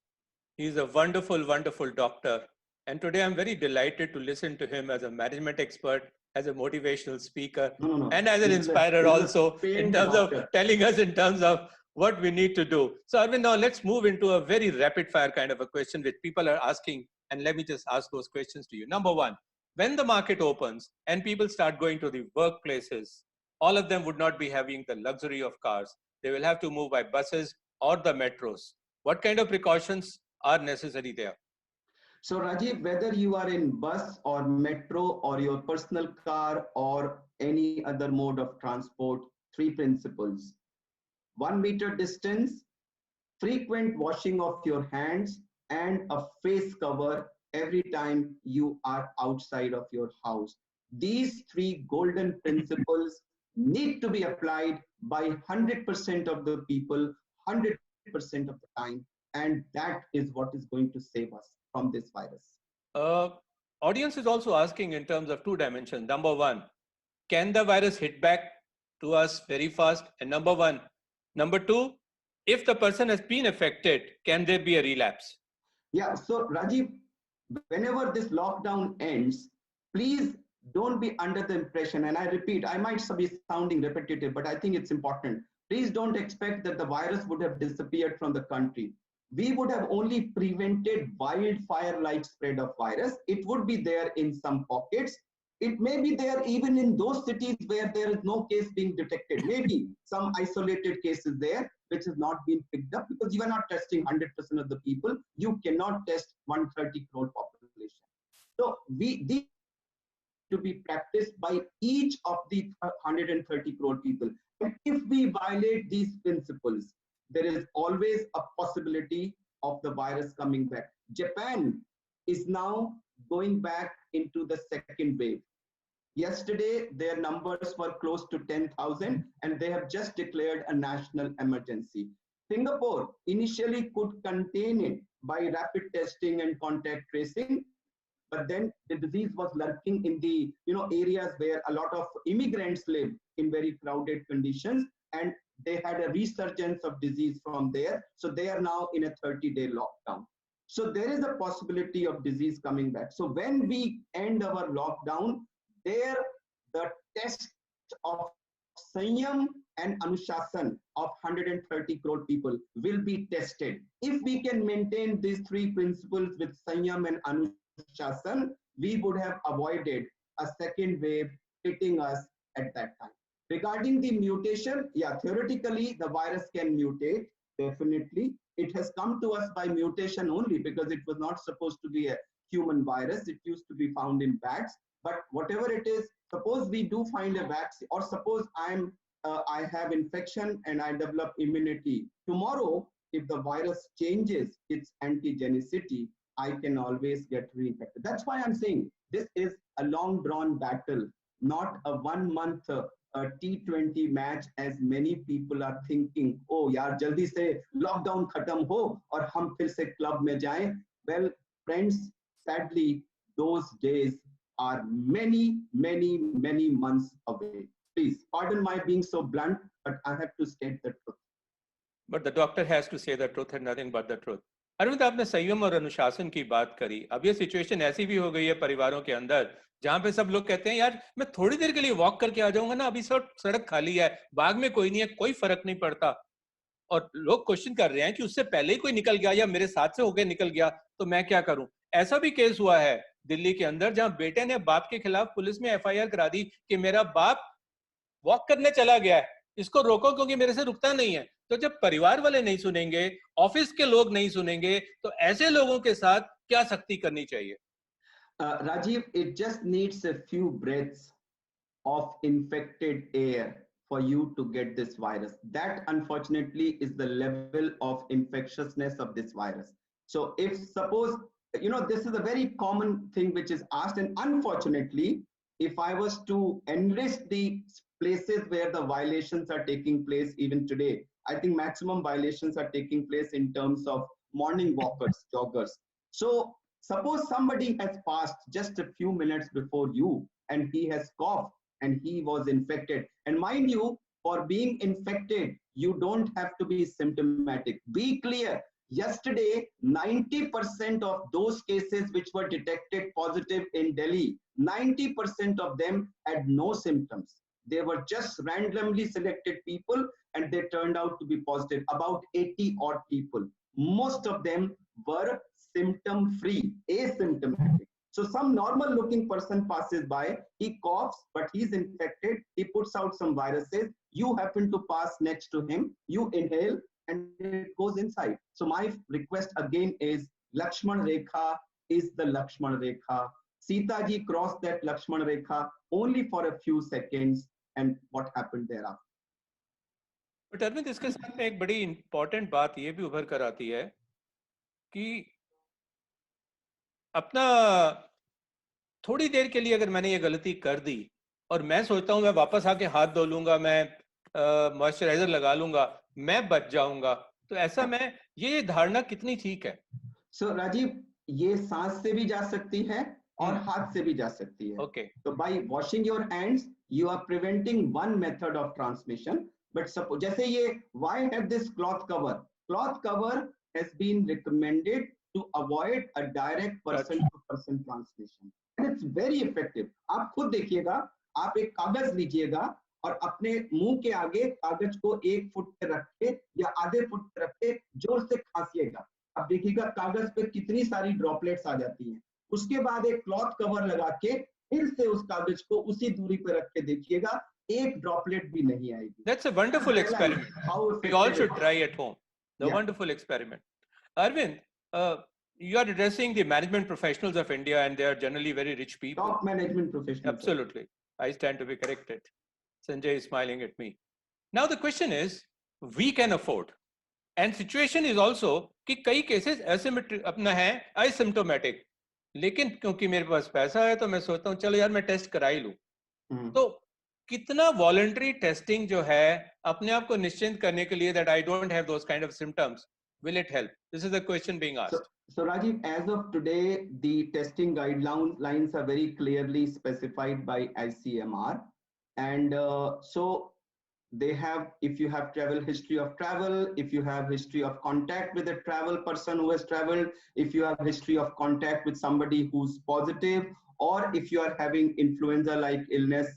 He's a wonderful, wonderful doctor. And today I'm very delighted to listen to him as a management expert, as a motivational speaker, No, no, no. and as an This inspirer is a also in famed terms of doctor. telling us in terms of what we need to do. So Arvind, now let's move into a very rapid fire kind of a question which people are asking. And let me just ask those questions to you. Number one, when the market opens and people start going to the workplaces, all of them would not be having the luxury of cars. They will have to move by buses or the metros. What kind of precautions are necessary there? So Rajiv, whether you are in bus or metro or your personal car or any other mode of transport, three principles: 1 meter distance, frequent washing of your hands, and a face cover every time you are outside of your house. These three golden principles need to be applied by 100% of the people, 100% of the time, and that is what is going to save us from this virus. Uh, Audience is also asking in terms of two dimensions. Number one, can the virus hit back to us very fast? And number two, if the person has been affected, can there be a relapse? Yeah, so Rajiv, whenever this lockdown ends, please don't be under the impression, and I repeat, I might be sounding repetitive, but I think it's important. Please don't expect that the virus would have disappeared from the country. We would have only prevented wildfire-like spread of virus. It would be there in some pockets. It may be there even in those cities where there is no case being detected. Maybe some isolated cases there, which has not been picked up, because you are not testing 100% of the people. You cannot test 130 crore population. So these to be practiced by each of the 130 crore people. And if we violate these principles, there is always a possibility of the virus coming back. Japan is now going back into the second wave. Yesterday, their numbers were close to 10,000, and they have just declared a national emergency. Singapore initially could contain it by rapid testing and contact tracing, but then the disease was lurking in the areas where a lot of immigrants live in very crowded conditions, and they had a resurgence of disease from there. So they are now in a 30-day lockdown. So there is a possibility of disease coming back. So when we end our lockdown, there the test of Sanyam and Anushasan of 130 crore people will be tested. If we can maintain these three principles with Sanyam and Anushasan, we would have avoided a second wave hitting us at that time. Regarding the mutation, yeah, theoretically, the virus can mutate, definitely. It has come to us by mutation only because it was not supposed to be a human virus. It used to be found in bats. But whatever it is, suppose we do find a vaccine, or suppose I have infection and I develop immunity. Tomorrow, if the virus changes its antigenicity, I can always get reinfected. That's why I'm saying this is a long drawn battle, not a 1 month T20 match as many people are thinking, oh yaar, jaldi se lockdown khatam ho aur hum fir se club mein jaएं. Well, friends, sadly, those days are many, many, many months away. Please, pardon my being so blunt, but I have to state the truth. But the doctor has to say the truth and nothing but the truth. Arvind, आपने संयम और अनुशासन की बात करी. अब ये situation ऐसी भी हो गई है परिवारों के अंदर जहां पे सब लोग कहते हैं यार मैं थोड़ी देर के लिए वॉक करके आ जाऊंगा ना, अभी सब सड़क खाली है, बाग में कोई नहीं है, कोई फर्क नहीं पड़ता. और लोग क्वेश्चन कर रहे हैं कि उससे पहले ही कोई निकल गया या मेरे साथ से होकर निकल गया तो मैं क्या करूं. ऐसा भी केस हुआ है दिल्ली के अंदर जहां बेटे ने बाप के खिलाफ पुलिस में एफआईआर करा दी कि मेरा बाप वॉक करने चला गया है, इसको रोको क्योंकि मेरे से रुकता नहीं है. तो जब परिवार वाले नहीं सुनेंगे, ऑफिस के लोग नहीं सुनेंगे, तो ऐसे लोगों के साथ क्या सख्ती करनी चाहिए? Rajiv, it just needs a few breaths of infected air for you to get this virus. That unfortunately is the level of infectiousness of this virus. So if suppose, this is a very common thing which is asked, and unfortunately, if I was to enlist the places where the violations are taking place even today, I think maximum violations are taking place in terms of morning walkers, joggers. So suppose somebody has passed just a few minutes before you and he has coughed and he was infected. And mind you, for being infected, you don't have to be symptomatic. Be clear. Yesterday, 90% of those cases which were detected positive in Delhi, 90% of them had no symptoms. They were just randomly selected people and they turned out to be positive, about 80 odd people. Most of them were symptom-free, asymptomatic. So some normal looking person passes by, he coughs, but he's infected, he puts out some viruses, you happen to pass next to him, you inhale, and it goes inside. So my request again is, Lakshman Rekha is the Lakshman Rekha. Sita ji crossed that Lakshman Rekha only for a few seconds, and what happened thereafter. But Arvind, इसके साथ में एक बड़ी important बात ये भी उभर कर आती है कि अपना थोड़ी देर के लिए अगर मैंने ये गलती कर दी और मैं सोचता हूं मैं वापस आके हाथ धो लूंगा, मैं मॉइस्चराइजर लगा लूंगा, मैं बच जाऊंगा, तो ऐसा मैं ये धारणा कितनी ठीक है? सो राजीव, ये सांस से भी जा सकती है और हाथ से भी जा सकती है. ओके. तो by washing your hands you are preventing one method of transmission. But suppose जैसे ये why have this cloth cover has been recommended to avoid a direct person to person transmission, and it's very effective. आप खुद देखिएगा, आप एक कागज लीजिएगा और अपने मुंह के आगे कागज को 1 फुट पे रख के या आधे फुट पे रख के जोर से खांसिएगा. अब देखिएगा कागज पे कितनी सारी ड्रॉपलेट्स आ जाती हैं. उसके बाद एक क्लॉथ कवर लगा के फिर से उस कागज को उसी दूरी पे रख के देखिएगा, एक ड्रॉपलेट भी नहीं आएगी. That's a wonderful experiment. We all should try at home. The wonderful experiment. Arvind, you are addressing the management professionals of India, and they are generally very rich people. Top management professionals. Absolutely. I stand to be corrected. Sanjay is smiling at me. Now the question is, we can afford. And situation is also कि कई cases अपना है asymptomatic. लेकिन क्योंकि मेरे पास पैसा है तो मैं सोचता हूँ चलो यार मैं टेस्ट करा ही लूँ. तो कितना वॉलंटरी टेस्टिंग जो है अपने आप को निश्चिंत करने के लिए that I don't have those kind of symptoms, will it help? This is the question being asked. So Rajiv, as of today, the testing guidelines are very clearly specified by ICMR, and so they have, if you have history of travel, if you have history of contact with a travel person who has traveled, if you have history of contact with somebody who's positive, or if you are having influenza-like illness,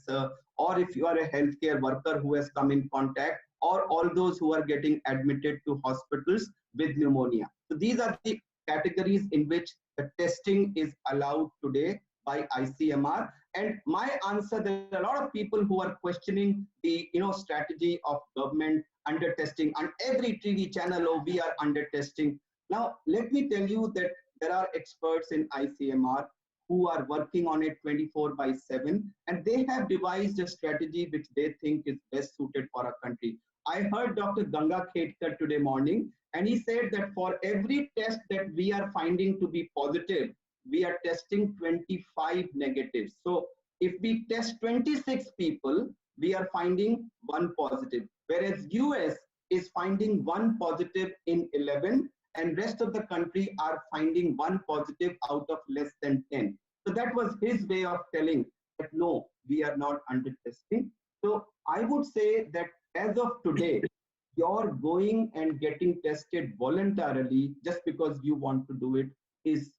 or if you are a healthcare worker who has come in contact, or all those who are getting admitted to hospitals with pneumonia. So these are the categories in which the testing is allowed today by ICMR. And my answer, there are a lot of people who are questioning the strategy of government under testing, and every TV channel, oh, we are under testing. Now, let me tell you that there are experts in ICMR who are working on it 24/7, and they have devised a strategy which they think is best suited for our country. I heard Dr. Ganga Khedkar today morning, and he said that for every test that we are finding to be positive, we are testing 25 negatives. So if we test 26 people, we are finding one positive, whereas US is finding one positive in 11, and rest of the country are finding one positive out of less than 10. So that was his way of telling that no, we are not under testing. So I would say that as of today, you're going and getting tested voluntarily just because you want to do it is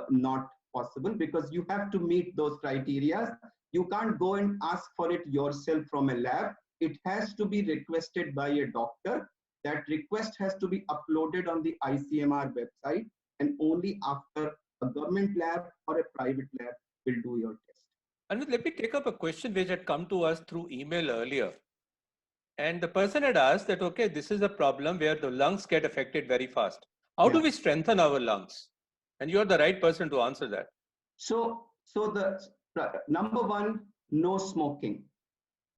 not possible, because you have to meet those criteria. You can't go and ask for it yourself from a lab. It has to be requested by a doctor. That request has to be uploaded on the ICMR website, and only after a government lab or a private lab will do your test. And let me take up a question which had come to us through email earlier. And the person had asked that, okay, this is a problem where the lungs get affected very fast. How do we strengthen our lungs? And you're the right person to answer that. So the number one, no smoking.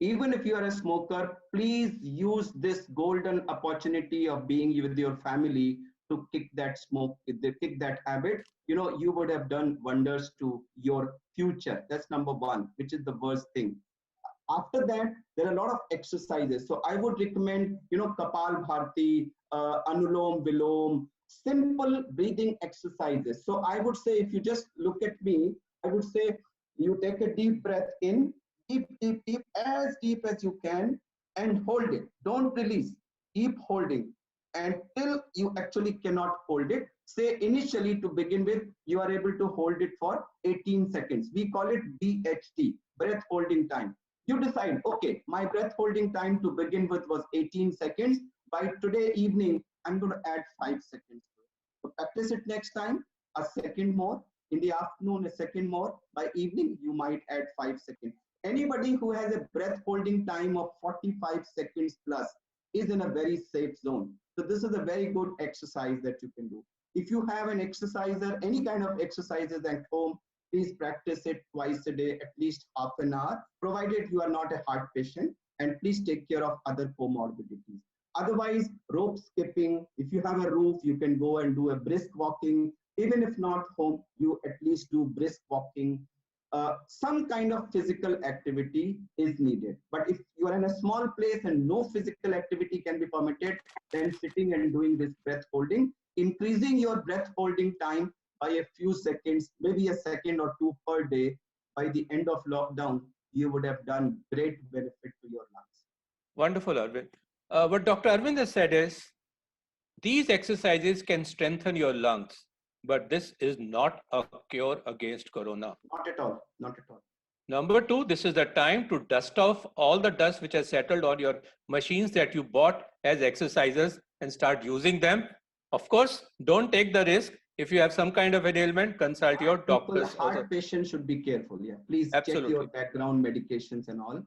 Even if you are a smoker, please use this golden opportunity of being with your family to kick that smoke, kick that habit. You would have done wonders to your future. That's number one, which is the worst thing. After that, there are a lot of exercises. So I would recommend, Kapal Bharti, Anulom Vilom, simple breathing exercises. So I would say, if you just look at me, I would say you take a deep breath in, deep, as deep as you can, and hold it. Don't release. Keep holding until you actually cannot hold it. Say initially, to begin with, you are able to hold it for 18 seconds. We call it BHT, breath holding time. You decide, okay, my breath holding time to begin with was 18 seconds. By today evening, I'm going to add 5 seconds. So practice it next time, a second more. In the afternoon, a second more. By evening, you might add 5 seconds. Anybody who has a breath holding time of 45 seconds plus is in a very safe zone. So this is a very good exercise that you can do. If you have an exerciser, any kind of exercises at home, please practice it twice a day, at least half an hour, provided you are not a heart patient, and please take care of other comorbidities. Otherwise, rope skipping, if you have a roof, you can go and do a brisk walking. Even if not home, you at least do brisk walking. Some kind of physical activity is needed. But if you are in a small place and no physical activity can be permitted, then sitting and doing this breath holding, increasing your breath holding time by a few seconds, maybe a second or two per day, by the end of lockdown, you would have done great benefit to your lungs. Wonderful, Arvind. What Dr. Arvind has said is, these exercises can strengthen your lungs, but this is not a cure against corona. Not at all, not at all. Number two, this is the time to dust off all the dust which has settled on your machines that you bought as exercisers and start using them. Of course, don't take the risk. If you have some kind of an ailment, consult your doctors. Heart patients should be careful. Yeah, please Absolutely. check your background medications and all.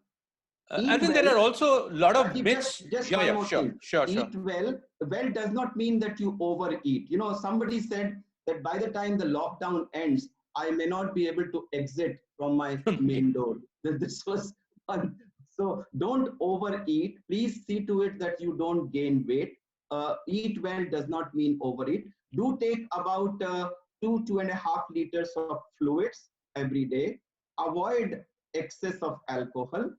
And then there are also a lot of myths. Just one more thing. Sure. Eat well. Well does not mean that you overeat. Somebody said that by the time the lockdown ends, I may not be able to exit from my main door. This was fun. So don't overeat. Please see to it that you don't gain weight. Eat well does not mean overeat. Do take about 2.5 liters of fluids every day. Avoid excess of alcohol.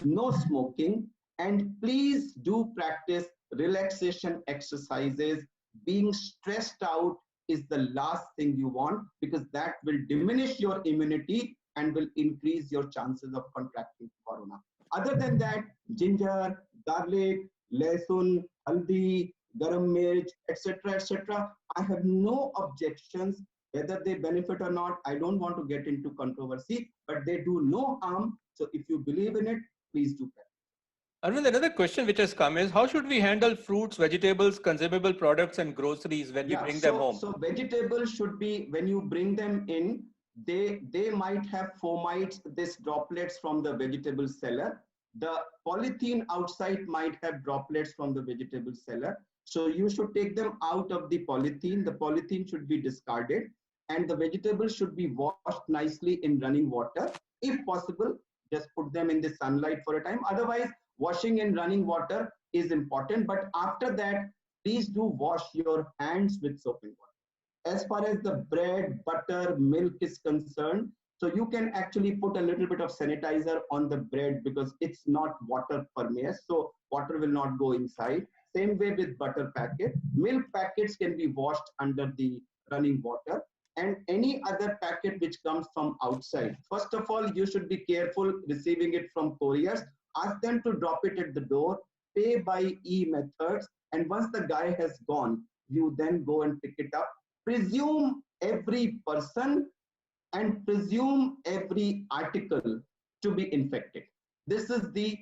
No smoking. And please do practice relaxation exercises. Being stressed out is the last thing you want, because that will diminish your immunity and will increase your chances of contracting corona. Other than that, ginger, garlic, lesun, haldi, garam mirch, etc., I have no objections Whether they benefit or not, I don't want to get into controversy, but they do no harm. So if you believe in it, please do that. Arvind, another question which has come is, how should we handle fruits, vegetables, consumable products, and groceries when we Yeah, bring them home? so vegetables should be, when you bring them in, they might have fomites, this droplets from the vegetable seller. The polythene outside might have droplets from the vegetable seller. So you should take them out of the polythene. The polythene should be discarded, and the vegetables should be washed nicely in running water. If possible, just put them in the sunlight for a time. Otherwise, washing in running water is important. But after that, please do wash your hands with soap and water. As far as the bread, butter, milk is concerned, so you can actually put a little bit of sanitizer on the bread because it's not water permeous, so water will not go inside. Same way with butter packet. Milk packets can be washed under the running water, and any other packet which comes from outside. First of all, you should be careful receiving it from couriers. Ask them to drop it at the door, pay by e-methods, and once the guy has gone, you then go and pick it up. Presume every person and presume every article to be infected. This is the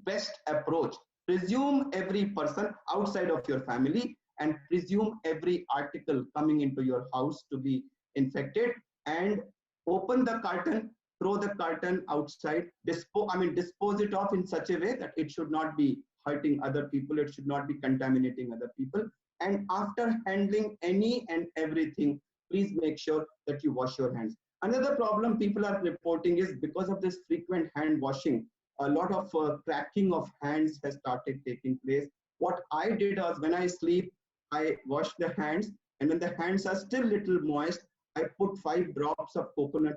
best approach. Presume every person outside of your family and presume every article coming into your house to be infected, and open the carton, throw the carton outside, dispose it off in such a way that it should not be hurting other people, it should not be contaminating other people. And after handling any and everything, please make sure that you wash your hands. Another problem people are reporting is because of this frequent hand washing, a lot of cracking of hands has started taking place. What I did was, when I sleep, I wash the hands, and when the hands are still little moist, I put 5 drops of coconut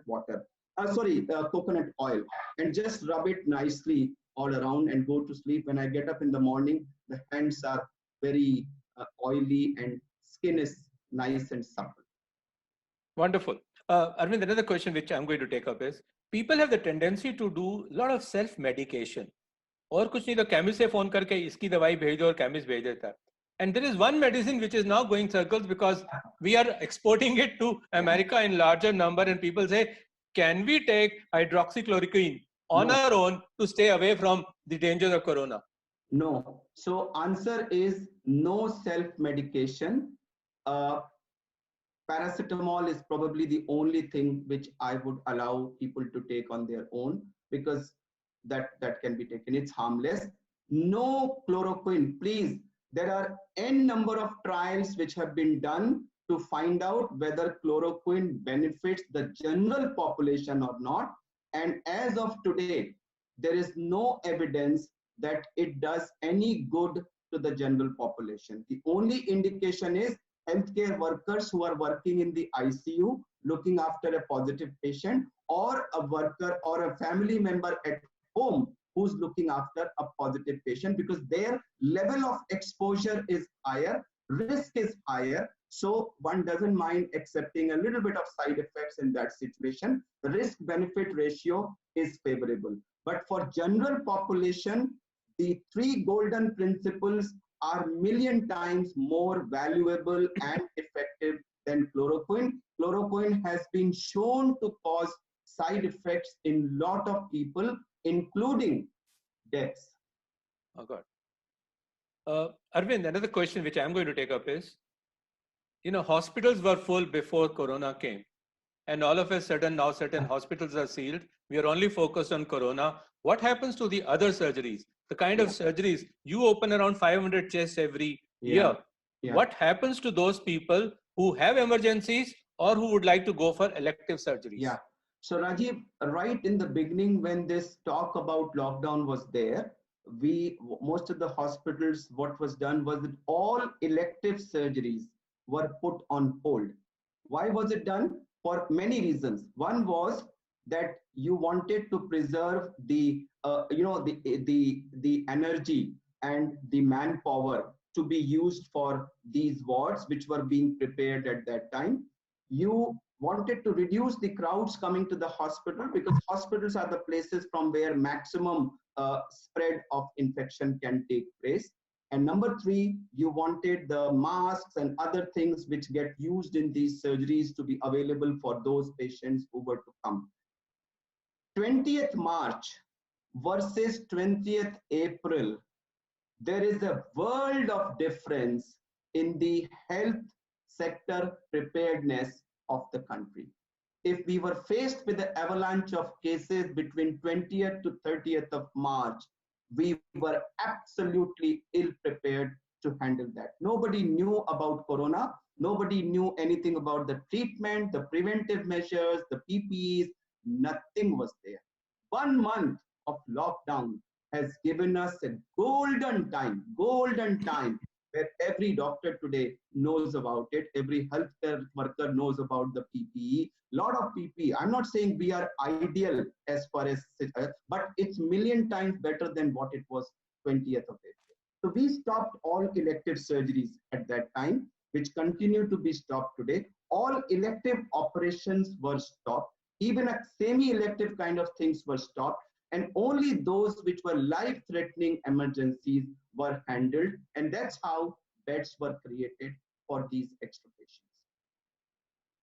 coconut oil, and just rub it nicely all around and go to sleep. When I get up in the morning, the hands are very oily and skin is nice and supple. Wonderful. Arvind, another question which I'm going to take up is, people have the tendency to do a lot of self-medication. और कुछ नहीं तो chemist से phone करके इसकी दवाई भेज दो और chemist भेज देता है. And there is one medicine which is now going circles because we are exporting it to America in larger number, and people say, can we take hydroxychloroquine on our own to stay away from the dangers of corona? No. So answer is no self-medication. Paracetamol is probably the only thing which I would allow people to take on their own, because that can be taken. It's harmless. No chloroquine, please. There are n number of trials which have been done to find out whether chloroquine benefits the general population or not. And as of today, there is no evidence that it does any good to the general population. The only indication is healthcare workers who are working in the ICU looking after a positive patient, or a worker or a family member at home who's looking after a positive patient, because their level of exposure is higher, risk is higher. So one doesn't mind accepting a little bit of side effects in that situation. The risk benefit ratio is favorable. But for general population, the 3 golden principles are million times more valuable and effective than chloroquine. Chloroquine has been shown to cause side effects in lot of people, including deaths. Oh God. Arvind, another question which I'm going to take up is, hospitals were full before corona came, and all of a sudden now certain hospitals are sealed. We are only focused on corona. What happens to the other surgeries? The kind of surgeries, you open around 500 chests every year. What happens to those people who have emergencies or who would like to go for elective surgeries? Yeah. So Rajiv, right in the beginning, when this talk about lockdown was there, most of the hospitals, what was done was that all elective surgeries were put on hold. Why was it done? For many reasons. One was that you wanted to preserve the the energy and the manpower to be used for these wards which were being prepared at that time. You wanted to reduce the crowds coming to the hospital, because hospitals are the places from where maximum spread of infection can take place. And number three, you wanted the masks and other things which get used in these surgeries to be available for those patients who were to come. 20th March versus 20th April, there is a world of difference in the health sector preparedness of the country. If we were faced with the avalanche of cases between 20th to 30th of March, we were absolutely ill prepared to handle that. Nobody knew about Corona. Nobody knew anything about the treatment, the preventive measures, the PPEs. Nothing was there. 1 month of lockdown has given us a golden time, where every doctor today knows about it. Every healthcare worker knows about the PPE. Lot of PPE. I'm not saying we are ideal as far as, but it's million times better than what it was 20th of April. So we stopped all elective surgeries at that time, which continue to be stopped today. All elective operations were stopped. Even a semi-elective kind of things were stopped. And only those which were life-threatening emergencies were handled. And that's how beds were created for these extra patients.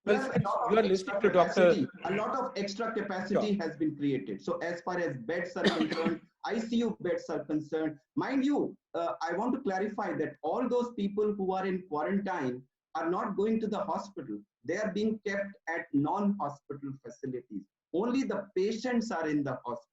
Well, you are listening to Dr. A lot of extra capacity has been created. So as far as beds are concerned, ICU beds are concerned, mind you, I want to clarify that all those people who are in quarantine are not going to the hospital. They are being kept at non-hospital facilities. Only the patients are in the hospitals.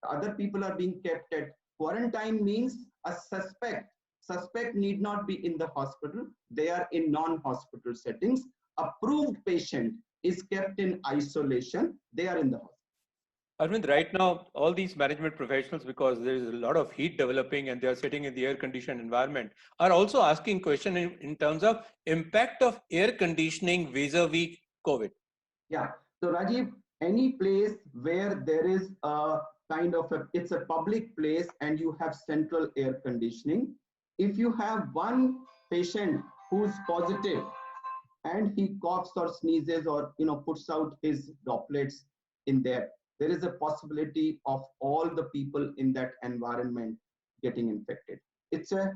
Other people are being kept at quarantine. Means a suspect need not be in the hospital. They are in non-hospital settings. Approved patient is kept in isolation. They are in the hospital. Arvind, right now, all these management professionals, because there is a lot of heat developing and they are sitting in the air-conditioned environment, are also asking questions in terms of impact of air conditioning vis-a-vis COVID. Yeah. So Rajiv, any place where there is a kind of it's a public place and you have central air conditioning, if you have one patient who's positive and he coughs or sneezes or puts out his droplets in there is a possibility of all the people in that environment getting infected. It's a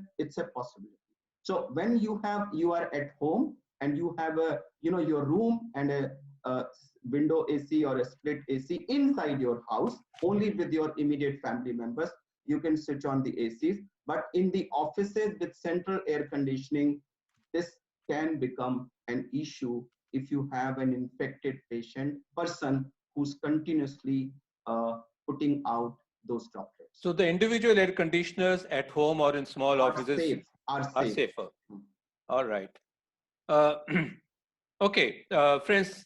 possibility. So when you are at home and you have a your room and a window AC or a split AC inside your house, only with your immediate family members, you can switch on the ACs. But in the offices with central air conditioning, this can become an issue if you have an infected person who's continuously putting out those droplets. So the individual air conditioners at home or in small offices are safer. All right. Okay, friends,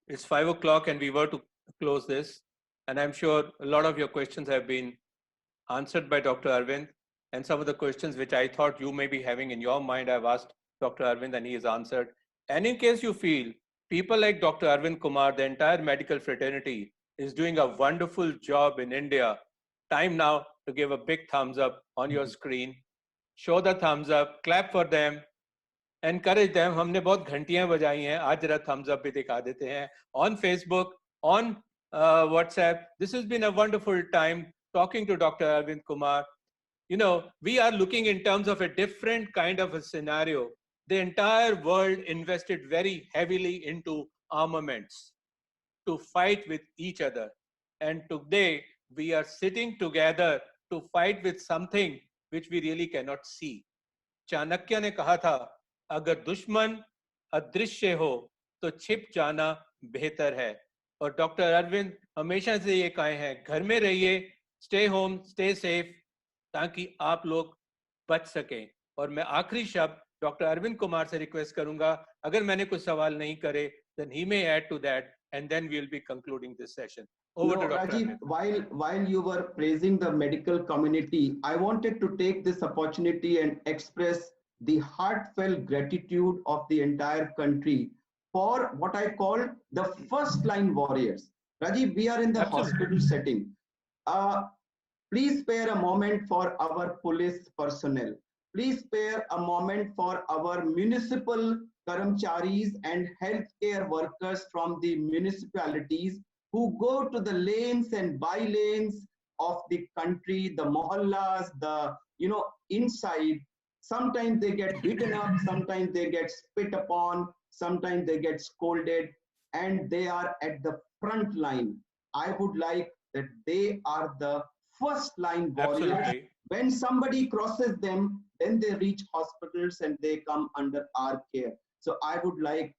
it's 5 o'clock and we were to close this. And I'm sure a lot of your questions have been answered by Dr. Arvind. And some of the questions which I thought you may be having in your mind, I've asked Dr. Arvind and he has answered. And in case you feel people like Dr. Arvind Kumar, the entire medical fraternity is doing a wonderful job in India, time now to give a big thumbs up on your screen. Show the thumbs up, clap for them, encourage them. हमने बहुत घंटियां बजाई हैं, आज जरा thumbs up भी दिखा देते हैं on Facebook, on WhatsApp. This has been a wonderful time talking to Dr. Arvind Kumar. We are looking in terms of a different kind of a scenario. The entire world invested very heavily into armaments to fight with each other. And today we are sitting together to fight with something which we really cannot see. Chanakya ने कहा था, अगर दुश्मन अदृश्य हो तो छिप जाना बेहतर है. और डॉक्टर अरविंद हमेशा से ये कहे हैं, घर में रहिए, स्टे होम, स्टे सेफ, ताकि आप लोग बच सकें. और मैं आखिरी शब्द डॉक्टर अरविंद कुमार से रिक्वेस्ट करूंगा, अगर मैंने कुछ सवाल नहीं करे, then he may add to that, and then we'll be concluding this session. Over to Dr. Rajiv, while you were praising the medical community, I wanted to take this opportunity and express the heartfelt gratitude of the entire country for what I call the first line warriors. Rajiv, we are in the hospital setting. Please spare a moment for our police personnel. Please spare a moment for our municipal karamcharis and healthcare workers from the municipalities who go to the lanes and by lanes of the country, the mohallas, the inside, sometimes they get beaten up, sometimes they get spit upon, sometimes they get scolded, and they are at the front line. I would like that they are the first line warriors. Absolutely. When somebody crosses them, then they reach hospitals and they come under our care. So I would like,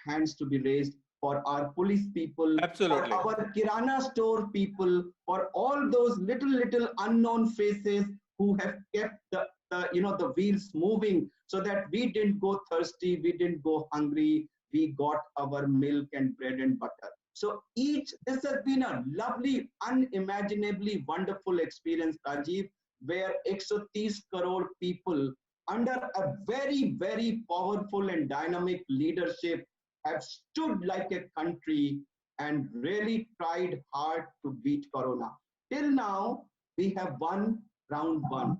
hands to be raised for our police people, Absolutely. for our kirana store people, for all those little unknown faces who have kept the wheels moving, so that we didn't go thirsty, we didn't go hungry, we got our milk and bread and butter. So this has been a lovely, unimaginably wonderful experience, Rajiv, where 130 crore people under a very, very powerful and dynamic leadership have stood like a country and really tried hard to beat Corona. Till now, we have won round one.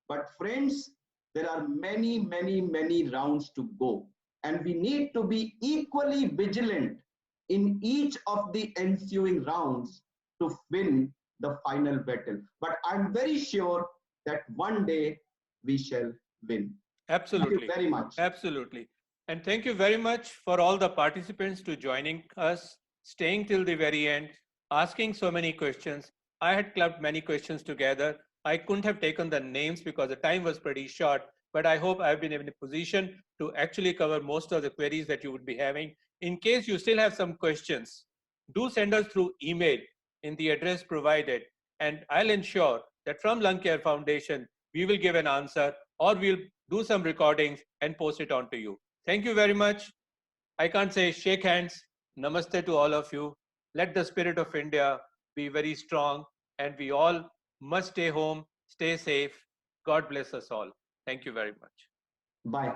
But friends, there are many, many, many rounds to go. And we need to be equally vigilant in each of the ensuing rounds to win the final battle. But I'm very sure that one day we shall win. Absolutely. Thank you very much. Absolutely. And thank you very much for all the participants to joining us, staying till the very end, asking so many questions. I had clubbed many questions together. I couldn't have taken the names because the time was pretty short, but I hope I've been in a position to actually cover most of the queries that you would be having. In case you still have some questions, do send us through email in the address provided, and I'll ensure that from Lung Care Foundation, we will give an answer or we'll do some recordings and post it on to you. Thank you very much. I can't say shake hands. Namaste to all of you. Let the spirit of India be very strong, and we all must stay home, stay safe. God bless us all. Thank you very much. Bye.